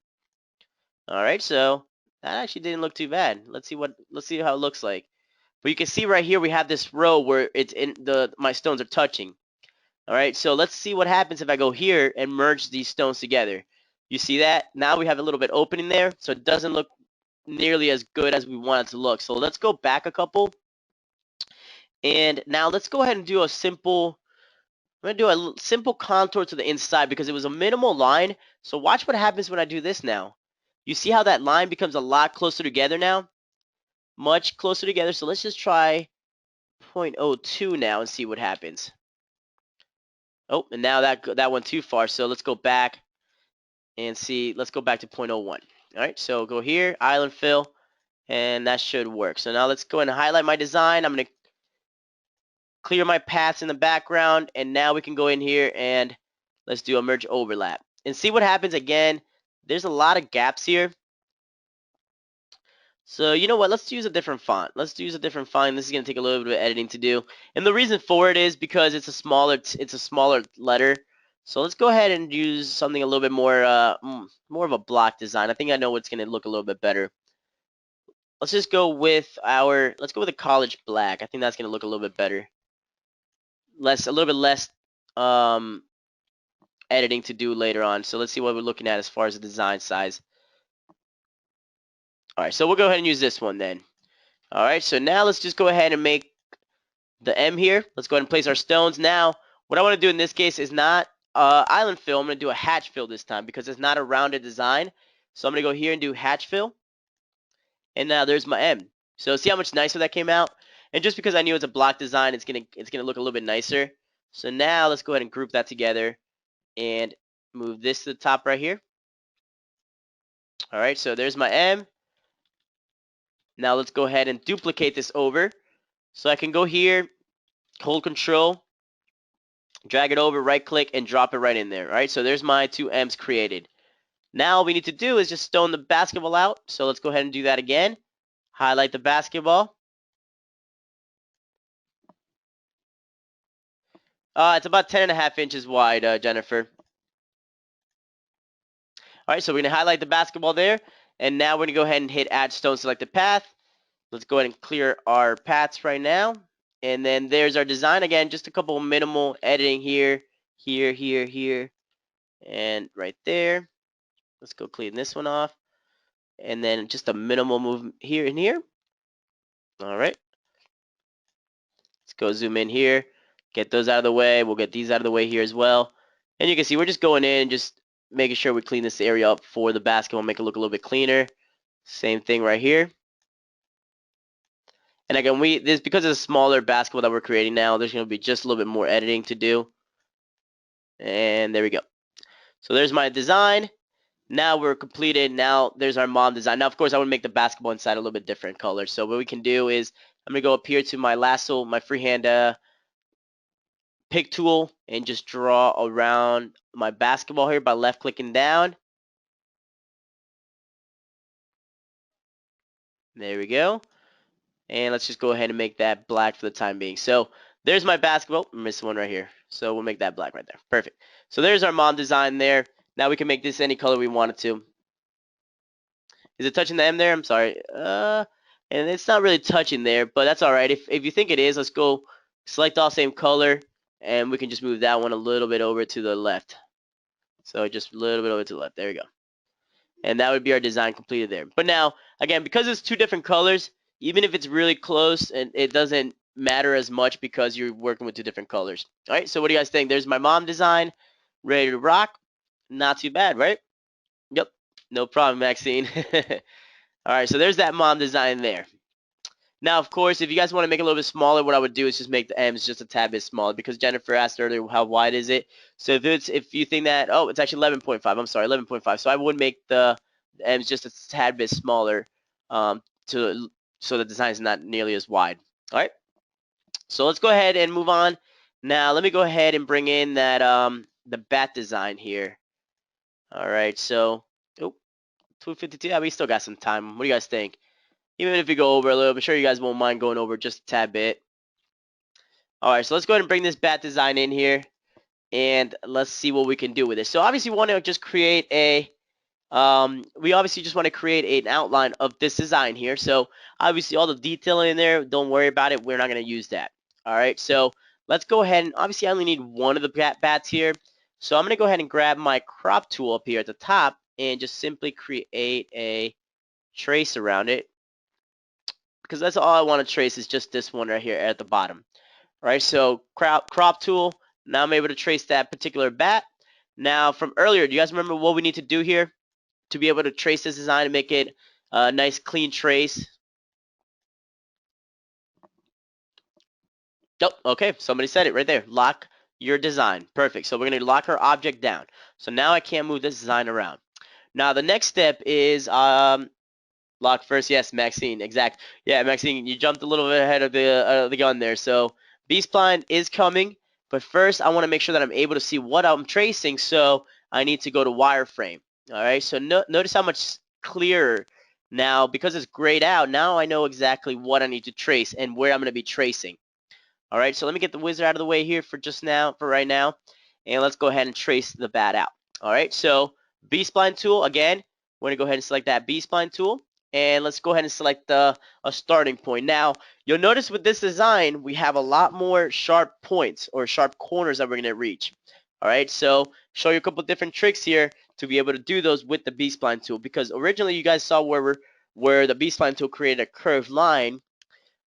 All right, so that actually didn't look too bad. Let's see how it looks like. But you can see right here we have this row where my stones are touching. All right, so let's see what happens if I go here and merge these stones together. You see that? Now we have a little bit opening there, so it doesn't look nearly as good as we want it to look. So let's go back a couple. And now let's go ahead and do a simple, I'm going to do a simple contour to the inside because it was a minimal line. So watch what happens when I do this now. You see how that line becomes a lot closer together now? Much closer together. So let's just try 0.02 now and see what happens. Oh, and now that went too far. So let's go back and see. Let's go back to 0.01. All right, so go here, island fill, and that should work. So now let's go ahead and highlight my design. I'm going to clear my paths in the background, and now we can go in here and let's do a merge overlap. And see what happens again. There's a lot of gaps here. So you know what? Let's use a different font. Let's use a different font. This is going to take a little bit of editing to do. And the reason for it is because it's a smaller letter. So let's go ahead and use something a little bit more of a block design. I think I know what's going to look a little bit better. Let's just go with a college black. I think that's going to look a little bit better. A little bit less editing to do later on. So let's see what we're looking at as far as the design size. All right, so we'll go ahead and use this one then. All right, so now let's just go ahead and make the M here. Let's go ahead and place our stones. Now, what I want to do in this case is not island fill. I'm going to do a hatch fill this time because it's not a rounded design. So I'm going to go here and do hatch fill. And now there's my M. So see how much nicer that came out? And just because I knew it's a block design, it's gonna look a little bit nicer. So now let's go ahead and group that together and move this to the top right here. All right, so there's my M. Now let's go ahead and duplicate this over. So I can go here, hold control, drag it over, right click, and drop it right in there. All right, so there's my two M's created. Now all we need to do is just stone the basketball out. So let's go ahead and do that again. Highlight the basketball. It's about 10.5 inches wide, Jennifer. All right, so we're going to highlight the basketball there. And now we're going to go ahead and hit add stone, select the path. Let's go ahead and clear our paths right now. And then there's our design. Again, just a couple of minimal editing here, here, and right there. Let's go clean this one off. And then just a minimal move here and here. All right. Let's go zoom in here. Get those out of the way. We'll get these out of the way here as well. And you can see we're just going in, just making sure we clean this area up for the basketball, make it look a little bit cleaner. Same thing right here. And again, this because it's a smaller basketball that we're creating now, there's going to be just a little bit more editing to do. And there we go. So there's my design. Now we're completed. Now there's our mom design. Now, of course, I would make the basketball inside a little bit different color. So what we can do is I'm going to go up here to my lasso, my freehand pick tool, and just draw around my basketball here by left clicking down. There we go. And let's just go ahead and make that black for the time being. So there's my basketball. I missed one right here. So we'll make that black right there. Perfect. So there's our mom design there. Now we can make this any color we want it to. Is it touching the M there? I'm sorry. And it's not really touching there, but that's all right. If you think it is, let's go select all same color, and we can just move that one a little bit over to the left. So just a little bit over to the left. There we go. And that would be our design completed there. But now, again, because it's two different colors, even if it's really close, and it doesn't matter as much because you're working with two different colors. All right, so what do you guys think? There's my mom design, ready to rock. Not too bad, right? Yep, no problem, Maxine. All right, so there's that mom design there. Now, of course, if you guys want to make it a little bit smaller, what I would do is just make the M's just a tad bit smaller, because Jennifer asked earlier how wide is it. So if you think that, oh, it's actually 11.5. I'm sorry, 11.5. So I would make the M's just a tad bit smaller, so the design is not nearly as wide. All right. So let's go ahead and move on. Now let me go ahead and bring in that the bat design here. All right. So 252. Yeah, we still got some time. What do you guys think? Even if we go over a little, I'm sure you guys won't mind going over just a tad bit. All right, so let's go ahead and bring this bat design in here, and let's see what we can do with it. So obviously we want to just create a, we obviously just want to create an outline of this design here. So obviously all the detailing in there, don't worry about it. We're not going to use that. All right, so let's go ahead and obviously I only need one of the bats here. So I'm going to go ahead and grab my crop tool up here at the top and just simply create a trace around it, because that's all I want to trace is just this one right here at the bottom. All right, so crop tool. Now I'm able to trace that particular bat. Now from earlier, do you guys remember what we need to do here to be able to trace this design and make it a nice clean trace? Oh, okay, somebody said it right there. Lock your design. Perfect. So we're going to lock our object down. So now I can't move this design around. Now the next step is lock first. Yes, Maxine. Exact. Yeah, Maxine, you jumped a little bit ahead of the gun there. So B-spline is coming, but first I want to make sure that I'm able to see what I'm tracing. So I need to go to wireframe. All right. So notice how much clearer now, because it's grayed out. Now I know exactly what I need to trace and where I'm going to be tracing. All right. So let me get the wizard out of the way here for right now, and let's go ahead and trace the bat out. All right. So B-spline tool again. We're going to go ahead and select that B-spline tool. And let's go ahead and select a starting point. Now, you'll notice with this design, we have a lot more sharp points or sharp corners that we're going to reach. All right, so show you a couple different tricks here to be able to do those with the B-spline tool, because originally you guys saw where the B-spline tool created a curved line.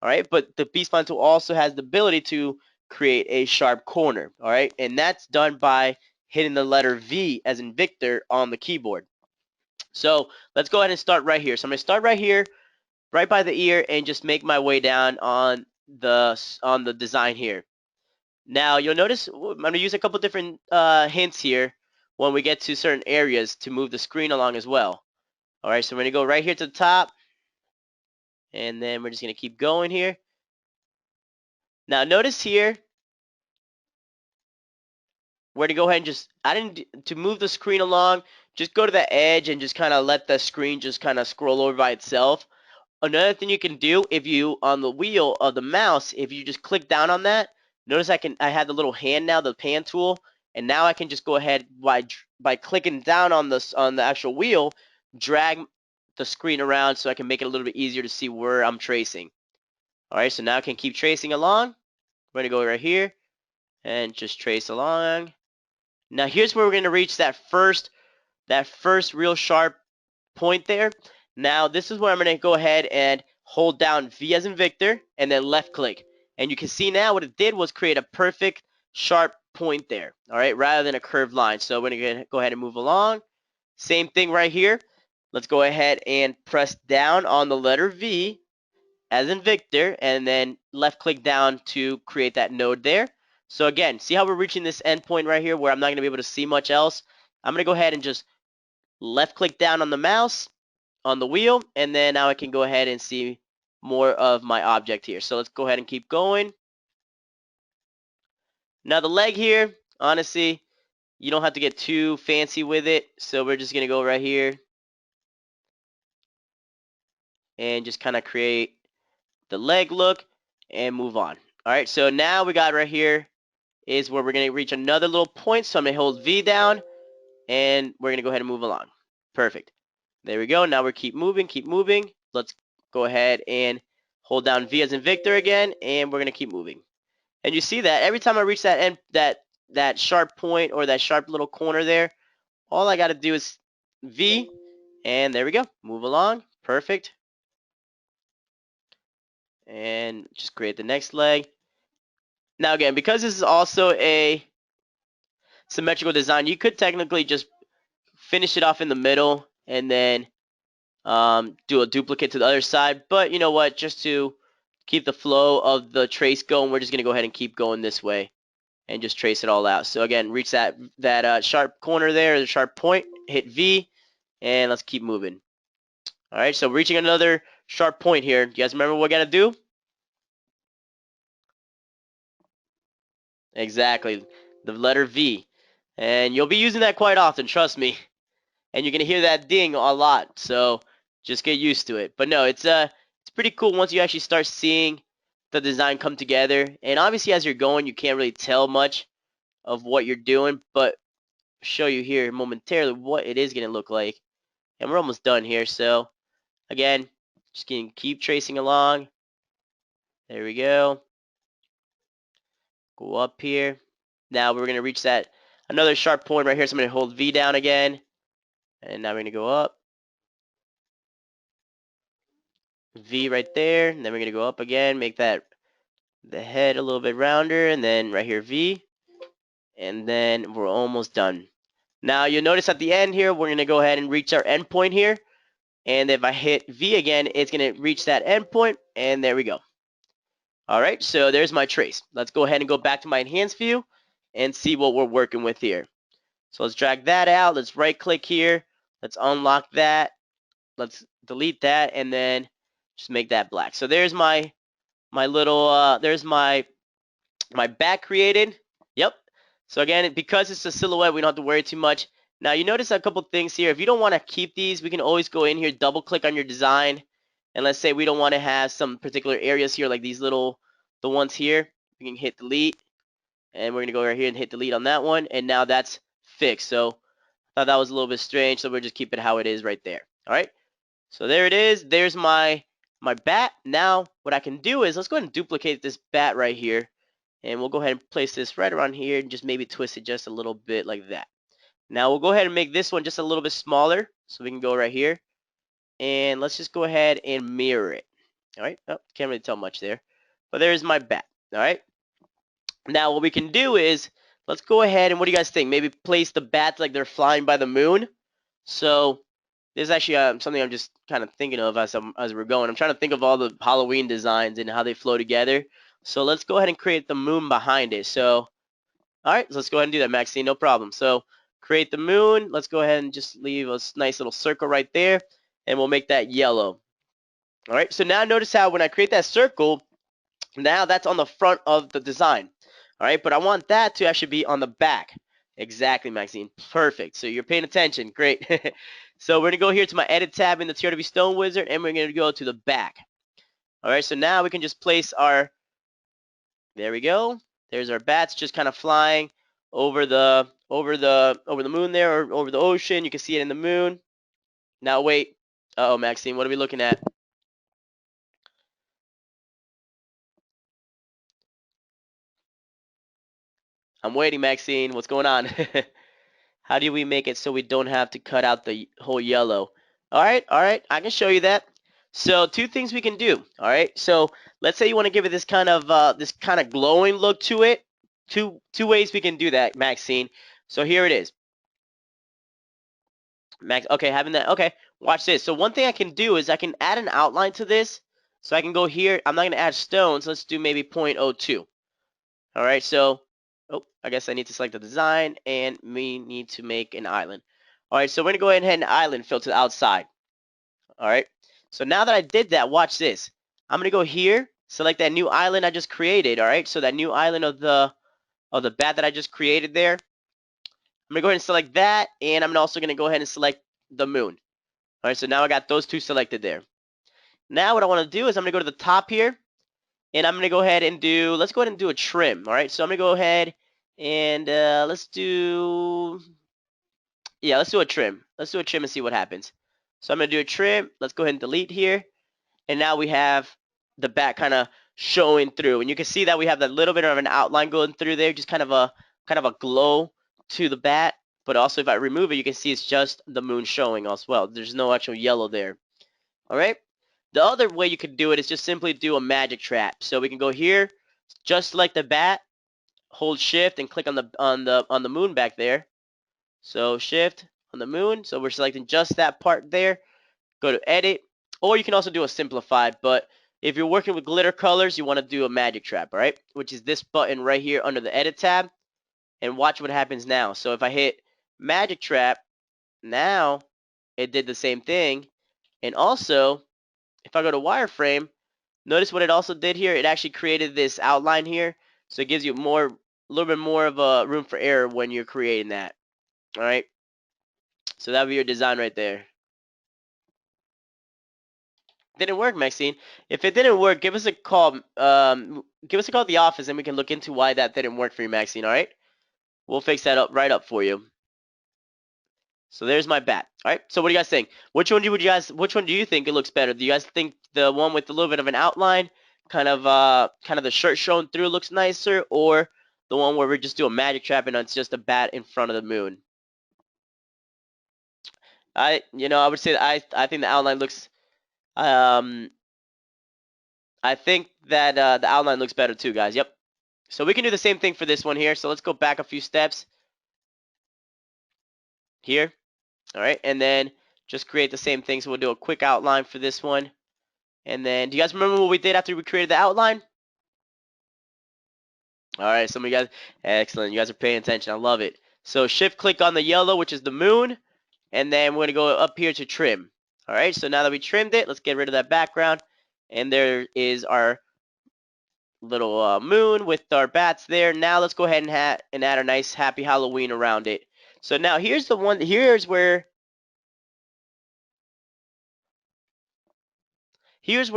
All right, but the B-spline tool also has the ability to create a sharp corner. All right, and that's done by hitting the letter V as in Victor on the keyboard. So let's go ahead and start right here. So I'm going to start right here, right by the ear, and just make my way down on the design here. Now you'll notice I'm going to use a couple different hints here when we get to certain areas to move the screen along as well. All right, so we're going to go right here to the top, and then we're just going to keep going here. Now notice here, we're going to go ahead and to move the screen along, just go to the edge and just kind of let the screen just kind of scroll over by itself. Another thing you can do, if you on the wheel of the mouse, if you just click down on that, notice I have the little hand now, the pan tool, and now I can just go ahead by clicking down on the actual wheel, drag the screen around so I can make it a little bit easier to see where I'm tracing. All right, so now I can keep tracing along. We're gonna go right here and just trace along. Now here's where we're gonna reach that first real sharp point there. Now this is where I'm going to go ahead and hold down V as in Victor and then left click. And you can see now what it did was create a perfect sharp point there, all right, rather than a curved line. So we're going to go ahead and move along. Same thing right here. Let's go ahead and press down on the letter V as in Victor, and then left click down to create that node there. So again, see how we're reaching this endpoint right here where I'm not going to be able to see much else? I'm going to go ahead and just left click down on the mouse, on the wheel, and then now I can go ahead and see more of my object here. So let's go ahead and keep going. Now the leg here, honestly, you don't have to get too fancy with it. So we're just going to go right here and just kind of create the leg look and move on. All right, so now we got right here is where we're going to reach another little point. So I'm going to hold V down, and we're going to go ahead and move along. Perfect. There we go. Now we keep moving, keep moving. Let's go ahead and hold down V as in Victor again, and we're going to keep moving. And you see that every time I reach that end, that sharp point or that sharp little corner there, all I got to do is V, and there we go. Move along. Perfect. And just create the next leg. Now again, because this is also a symmetrical design, you could technically just finish it off in the middle and then do a duplicate to the other side. But you know what? Just to keep the flow of the trace going, we're just going to go ahead and keep going this way and just trace it all out. So again, reach that sharp corner there, the sharp point, hit V, and let's keep moving. All right, so reaching another sharp point here. Do you guys remember what we got to do? Exactly, the letter V. And you'll be using that quite often, trust me. And you're going to hear that ding a lot, so just get used to it. But no, it's pretty cool once you actually start seeing the design come together. And obviously as you're going, you can't really tell much of what you're doing, but I'll show you here momentarily what it is going to look like. And we're almost done here, so again, just going to keep tracing along. There we go. Go up here. Now we're going to reach that another sharp point right here, so I'm going to hold V down again. And now we're going to go up. V right there, and then we're going to go up again, make that the head a little bit rounder, and then right here V, and then we're almost done. Now you'll notice at the end here, we're going to go ahead and reach our end point here, and if I hit V again, it's going to reach that end point, and there we go. Alright, so there's my trace. Let's go ahead and go back to my enhanced view and see what we're working with here. So let's drag that out, let's right click here, let's unlock that, let's delete that, and then just make that black. So there's my little there's my back created. Yep. So again, because it's a silhouette, we don't have to worry too much. Now you notice a couple things here. If you don't want to keep these, we can always go in here, double click on your design, and let's say we don't want to have some particular areas here like these little, the ones here. We can hit delete, and we're gonna go right here and hit delete on that one, and now that's fixed. So I thought that was a little bit strange, so we'll just keep it how it is right there. All right. So there it is. There's my bat. Now what I can do is let's go ahead and duplicate this bat right here, and we'll go ahead and place this right around here and just maybe twist it just a little bit like that. Now we'll go ahead and make this one just a little bit smaller, so we can go right here, and let's just go ahead and mirror it. All right. Oh, can't really tell much there, but there's my bat. All right. Now what we can do is let's go ahead and what do you guys think? Maybe place the bats like they're flying by the moon. So this is actually something I'm just kind of thinking of as we're going. I'm trying to think of all the Halloween designs and how they flow together. So let's go ahead and create the moon behind it. So, all right, so let's go ahead and do that, Maxine, no problem. So create the moon. Let's go ahead and just leave a nice little circle right there, and we'll make that yellow. All right, so now notice how when I create that circle, now that's on the front of the design. All right, but I want that to actually be on the back. Exactly, Maxine. Perfect. So you're paying attention. Great. So we're going to go here to my edit tab in the TRW Stone Wizard, and we're going to go to the back. All right, so now we can just place our, there we go. There's our bats just kind of flying over the moon there, or over the ocean. You can see it in the moon. Now wait. Uh-oh, Maxine, what are we looking at? I'm waiting, Maxine. What's going on? How do we make it so we don't have to cut out the whole yellow? All right, I can show you that. So two things we can do. All right, so let's say you want to give it this kind of glowing look to it. two ways we can do that, Maxine. So here it is. Max, okay, having that, okay, watch this. So one thing I can do is I can add an outline to this. So I can go here, I'm not going to add stones, let's do maybe 0.02. All right, so, oh, I guess I need to select the design, and we need to make an island. All right, so we're going to go ahead and island fill to the outside. All right, so now that I did that, watch this. I'm going to go here, select that new island I just created, all right? So that new island of the bat that I just created there. I'm going to go ahead and select that, and I'm also going to go ahead and select the moon. All right, so now I got those two selected there. Now what I want to do is I'm going to go to the top here, and I'm going to go ahead and let's go ahead and do a trim. All right, so I'm going to go ahead and let's do a trim. Let's do a trim and see what happens. So I'm going to do a trim. Let's go ahead and delete here, and now we have the bat kind of showing through, and you can see that we have that little bit of an outline going through there, just kind of a glow to the bat. But also if I remove it, you can see it's just the moon showing as well. There's no actual yellow there. All right. The other way you could do it is just simply do a magic trap. So we can go here, just like the bat, hold shift and click on the moon back there. So shift on the moon. So we're selecting just that part there. Go to edit, or you can also do a simplified, but if you're working with glitter colors, you want to do a magic trap, all right? Which is this button right here under the edit tab, and watch what happens now. So if I hit magic trap, now it did the same thing. And also, if I go to wireframe, notice what it also did here. It actually created this outline here, so it gives you a little bit more of a room for error when you're creating that. All right. So that would be your design right there. Didn't work, Maxine. If it didn't work, give us a call. Give us a call at the office, and we can look into why that didn't work for you, Maxine. All right. We'll fix that up right up for you. So there's my bat. All right. So what do you guys think? Which one do you think it looks better? Do you guys think the one with a little bit of an outline, kind of the shirt showing through looks nicer, or the one where we just do a magic trap and it's just a bat in front of the moon? I would say I think the outline looks I think that the outline looks better too, guys. Yep. So we can do the same thing for this one here. So let's go back a few steps here. All right, and then just create the same thing. So we'll do a quick outline for this one. And then, do you guys remember what we did after we created the outline? All right, some of you guys, excellent. You guys are paying attention. I love it. So shift click on the yellow, which is the moon, and then we're gonna go up here to trim. All right, so now that we trimmed it, let's get rid of that background. And there is our little moon with our bats there. Now let's go ahead and add a nice happy Halloween around it. So now here's where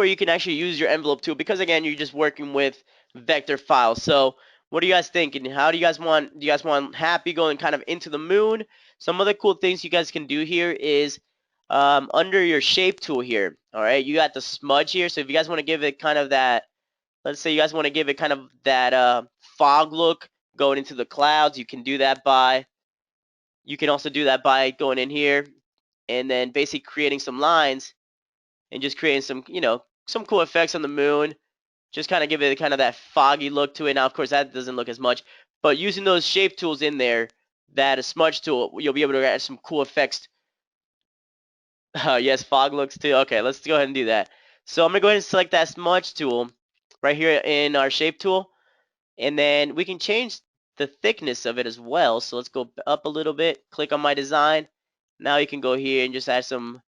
you can actually use your envelope tool, because again, you're just working with vector files. So what are you guys thinking? How do you guys want happy going kind of into the moon? Some other cool things you guys can do here is under your shape tool here. All right, you got the smudge here. So if you guys want to give it kind of that, let's say you guys want to give it kind of that fog look going into the clouds, you can do that by, you can also do that by going in here and then basically creating some lines and just creating some, some cool effects on the moon. Just kind of give it kind of that foggy look to it. Now, of course, that doesn't look as much, but using those shape tools in there, that smudge tool, you'll be able to add some cool effects. Yes, fog looks too. Okay, let's go ahead and do that. So I'm going to go ahead and select that smudge tool right here in our shape tool. And then we can change the thickness of it as well. So let's go up a little bit, click on my design. Now you can go here and just add some,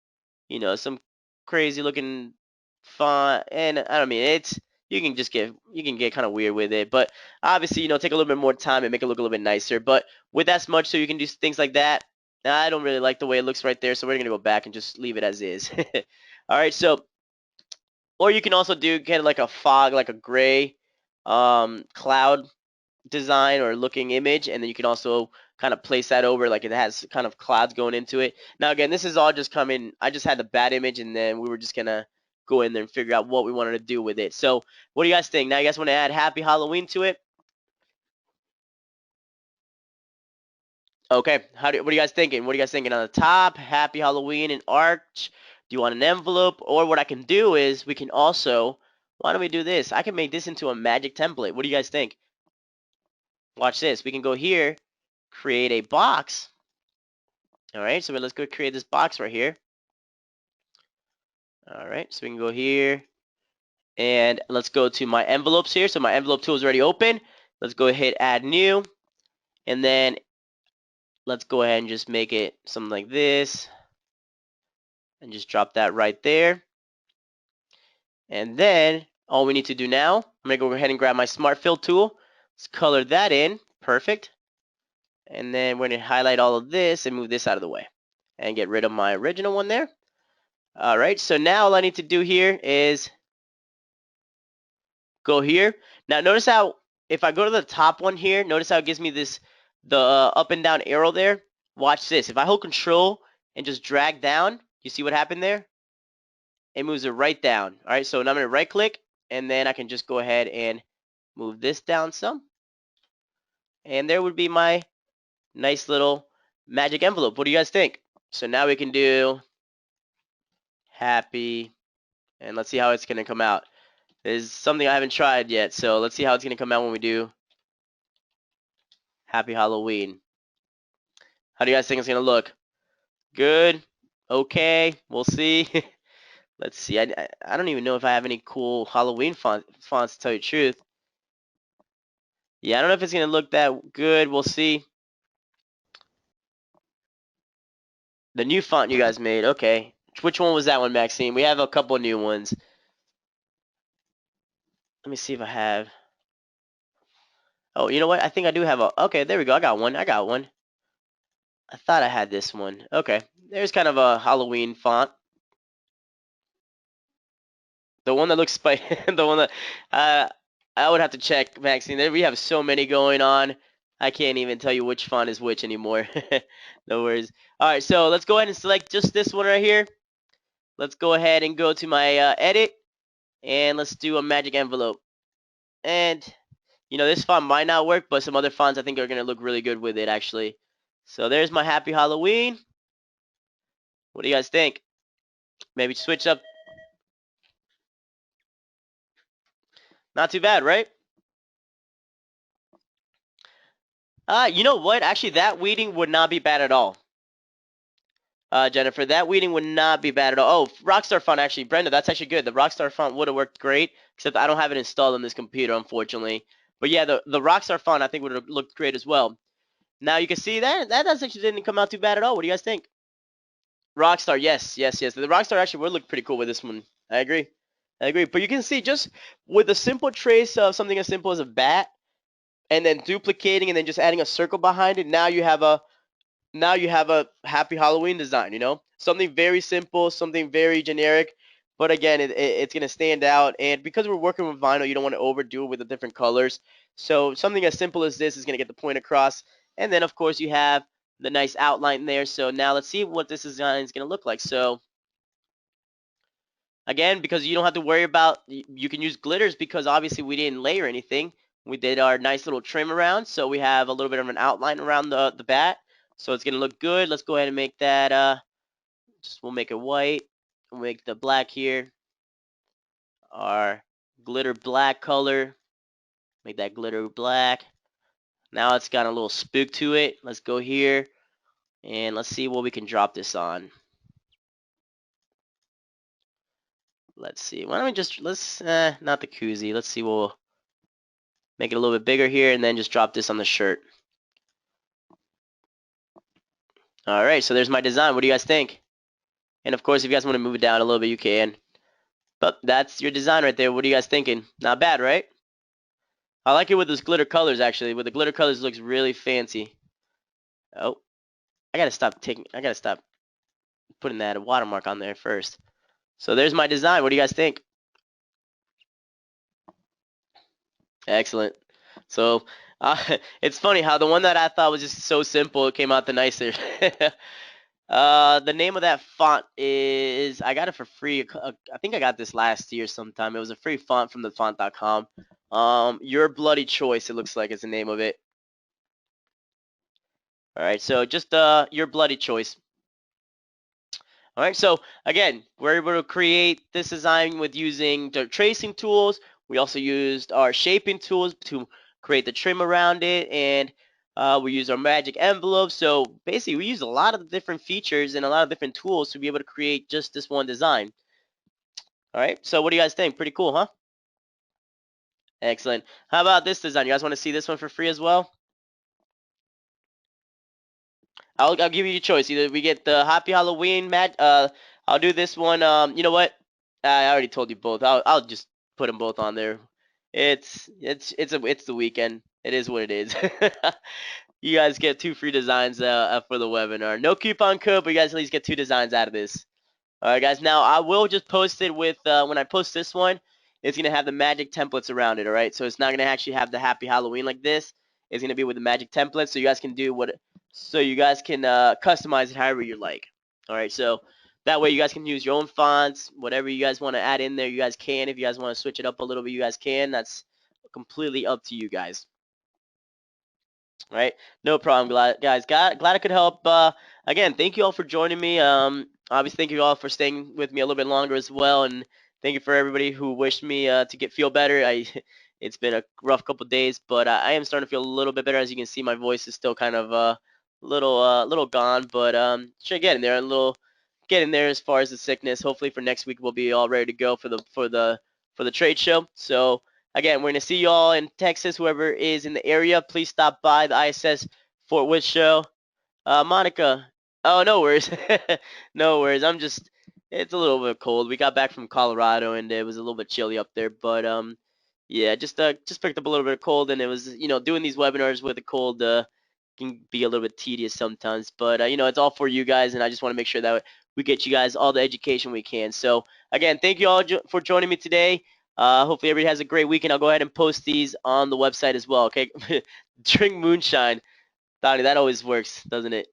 some crazy looking font. And I don't mean, you can get kind of weird with it, but obviously, take a little bit more time and make it look a little bit nicer. But with that smudge, so you can do things like that. Now, I don't really like the way it looks right there, so we're gonna go back and just leave it as is. All right, so, or you can also get like a fog, like a gray cloud design or looking image, and then you can also kind of place that over like it has kind of clouds going into it. Now again, this is all just coming, I just had the bad image, and then we were just gonna go in there and figure out what we wanted to do with it. So what do you guys think? Now you guys want to add happy Halloween to it? Okay, what are you guys thinking? What are you guys thinking? On the top, happy Halloween and arch? Do you want an envelope? Or what I can do is we can also, why don't we do this? I can make this into a magic template. What do you guys think? watch this. We can go here, create a box. All right, so let's go create this box right here. All right, so we can go here and let's go to my envelopes here. So my envelope tool is already open. Let's go ahead, add new, and then let's go ahead and just make it something like this and just drop that right there. And then all we need to do now, I'm gonna go ahead and grab my Smart Fill tool. Let's color that in, perfect. And then we're gonna highlight all of this and move this out of the way and get rid of my original one there. All right, so now all I need to do here is go here. Now notice how if I go to the top one here, notice how it gives me this the up and down arrow there. Watch this. If I hold control and just drag down, you see what happened there? It moves it right down. All right, so now I'm going to right click and then I can just go ahead and move this down some. And there would be my nice little magic envelope. What do you guys think? So now we can do happy, and let's see how it's going to come out. This is something I haven't tried yet, so let's see how it's going to come out when we do Happy Halloween. How do you guys think it's going to look? Good? Okay? We'll see. Let's see. I don't even know if I have any cool Halloween fonts to tell you the truth. Yeah, I don't know if it's going to look that good. We'll see. The new font you guys made. Okay. Which one was that one, Maxine? We have a couple new ones. Let me see if I have. Oh, you know what? I think I do have a. Okay, there we go. I got one. I got one. I thought I had this one. Okay. There's kind of a Halloween font. The one that looks spicy. The one that. I would have to check, Maxine. There we have so many going on. I can't even tell you which font is which anymore. No worries. All right, so let's go ahead and select just this one right here. Let's go ahead and go to my edit, and let's do a magic envelope. And you know, this font might not work, but some other fonts I think are gonna look really good with it actually. So there's my Happy Halloween. What do you guys think? Maybe switch up. Not too bad, right? You know what? Actually, that weeding would not be bad at all. Jennifer, that weeding would not be bad at all. Oh, Rockstar font actually, Brenda, that's actually good. The Rockstar font would have worked great, except I don't have it installed on this computer, unfortunately. But yeah, the Rockstar font I think would have looked great as well. Now you can see that actually didn't come out too bad at all. What do you guys think? Rockstar, yes, yes, yes. The Rockstar actually would look pretty cool with this one. I agree. I agree. But you can see just with a simple trace of something as simple as a bat, and then duplicating and then just adding a circle behind it, now you have a Happy Halloween design, you know? Something very simple, something very generic, but again, it's going to stand out. And because we're working with vinyl, you don't want to overdo it with the different colors. So something as simple as this is going to get the point across. And then, of course, you have the nice outline there. So now let's see what this design is going to look like. So again, because you don't have to worry about, you can use glitters because obviously we didn't layer anything. We did our nice little trim around, so we have a little bit of an outline around the bat. So it's going to look good. Let's go ahead and make that, we'll make it white. We'll make the black here our glitter black color. Make that glitter black. Now it's got a little spook to it. Let's go here and let's see what we can drop this on. Let's see. Why don't we just, not the koozie. Let's see, we'll make it a little bit bigger here and then just drop this on the shirt. All right, so there's my design. What do you guys think? And of course, if you guys want to move it down a little bit, you can. But that's your design right there. What are you guys thinking? Not bad, right? I like it with those glitter colors, actually. With the glitter colors, it looks really fancy. Oh, I gotta stop putting that watermark on there first. So there's my design. What do you guys think? Excellent. So it's funny how the one that I thought was just so simple came out the nicer. The name of that font is, I got it for free. I think I got this last year sometime. It was a free font from thefont.com. Your Bloody Choice, it looks like, is the name of it. All right, so just Your Bloody Choice. All right, so again, we're able to create this design with using the tracing tools. We also used our shaping tools to create the trim around it, and we use our magic envelope. So basically, we use a lot of different features and a lot of different tools to be able to create just this one design. All right, so what do you guys think? Pretty cool, huh? Excellent. How about this design? You guys want to see this one for free as well? I'll give you a choice. Either we get the Happy Halloween match. I'll do this one. You know what? I already told you both. I'll just put them both on there. It's the weekend. It is what it is. You guys get 2 free designs for the webinar. No coupon code, but you guys at least get 2 designs out of this. All right, guys. Now I will just post it with when I post this one, it's gonna have the magic templates around it. All right, so it's not gonna actually have the Happy Halloween like this. It's gonna be with the magic templates, so you guys can do what, so you guys can customize it however you like. All right, so that way you guys can use your own fonts, whatever you guys want to add in there, you guys can. If you guys want to switch it up a little bit, you guys can. That's completely up to you guys. Right, no problem, guys. Glad I could help. Again, thank you all for joining me. Obviously, thank you all for staying with me a little bit longer as well, and thank you for everybody who wished me to feel better. It's been a rough couple days, but I am starting to feel a little bit better. As you can see, my voice is still kind of little gone, but should get in there get in there as far as the sickness. Hopefully, for next week, we'll be all ready to go for the trade show. So. Again, we're going to see you all in Texas. Whoever is in the area, please stop by the ISS Fort Worth show. Monica. Oh, no worries. No worries. It's a little bit cold. We got back from Colorado and it was a little bit chilly up there. But yeah, just picked up a little bit of cold, and it was, doing these webinars with a cold can be a little bit tedious sometimes. But it's all for you guys, and I just want to make sure that we get you guys all the education we can. So again, thank you all for joining me today. Hopefully everybody has a great weekend. I'll go ahead and post these on the website as well. Okay, drink moonshine, Donnie. That always works, doesn't it?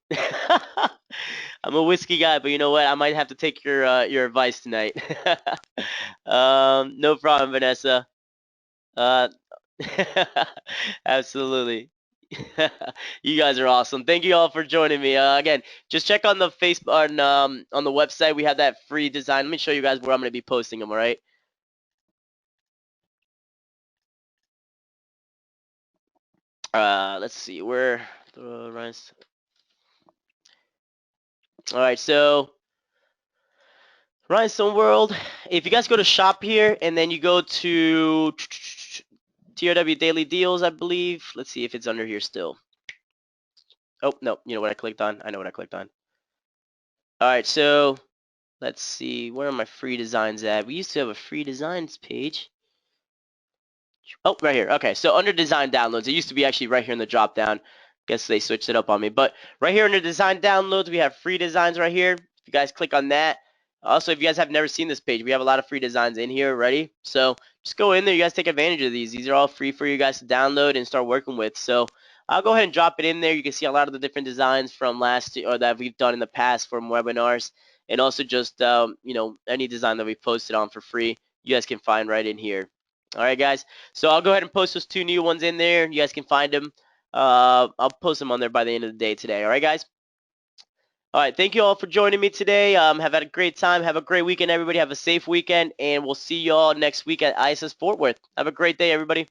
I'm a whiskey guy, but you know what? I might have to take your advice tonight. No problem, Vanessa. Uh, absolutely. You guys are awesome. Thank you all for joining me. Again, just check on the Facebook on the website. We have that free design. Let me show you guys where I'm going to be posting them. All right. Let's see where the rice. All right, so Rhinestone World. If you guys go to shop here and then you go to TRW Daily Deals, I believe. Let's see if it's under here still. Oh no, you know what I clicked on? I know what I clicked on. All right, so let's see, where are my free designs at? We used to have a free designs page. Oh, right here. Okay, so under design downloads, it used to be actually right here in the drop down. Guess they switched it up on me. But right here under design downloads, we have free designs right here. If you guys click on that. Also, if you guys have never seen this page, we have a lot of free designs in here already. So just go in there. You guys take advantage of these. These are all free for you guys to download and start working with. So I'll go ahead and drop it in there. You can see a lot of the different designs from last year, or that we've done in the past from webinars, and also just any design that we've posted on for free. You guys can find right in here. All right, guys. So I'll go ahead and post those 2 new ones in there. You guys can find them. I'll post them on there by the end of the day today. All right, guys. All right. Thank you all for joining me today. Have had a great time. Have a great weekend, everybody. Have a safe weekend, and we'll see you all next week at ISS Fort Worth. Have a great day, everybody.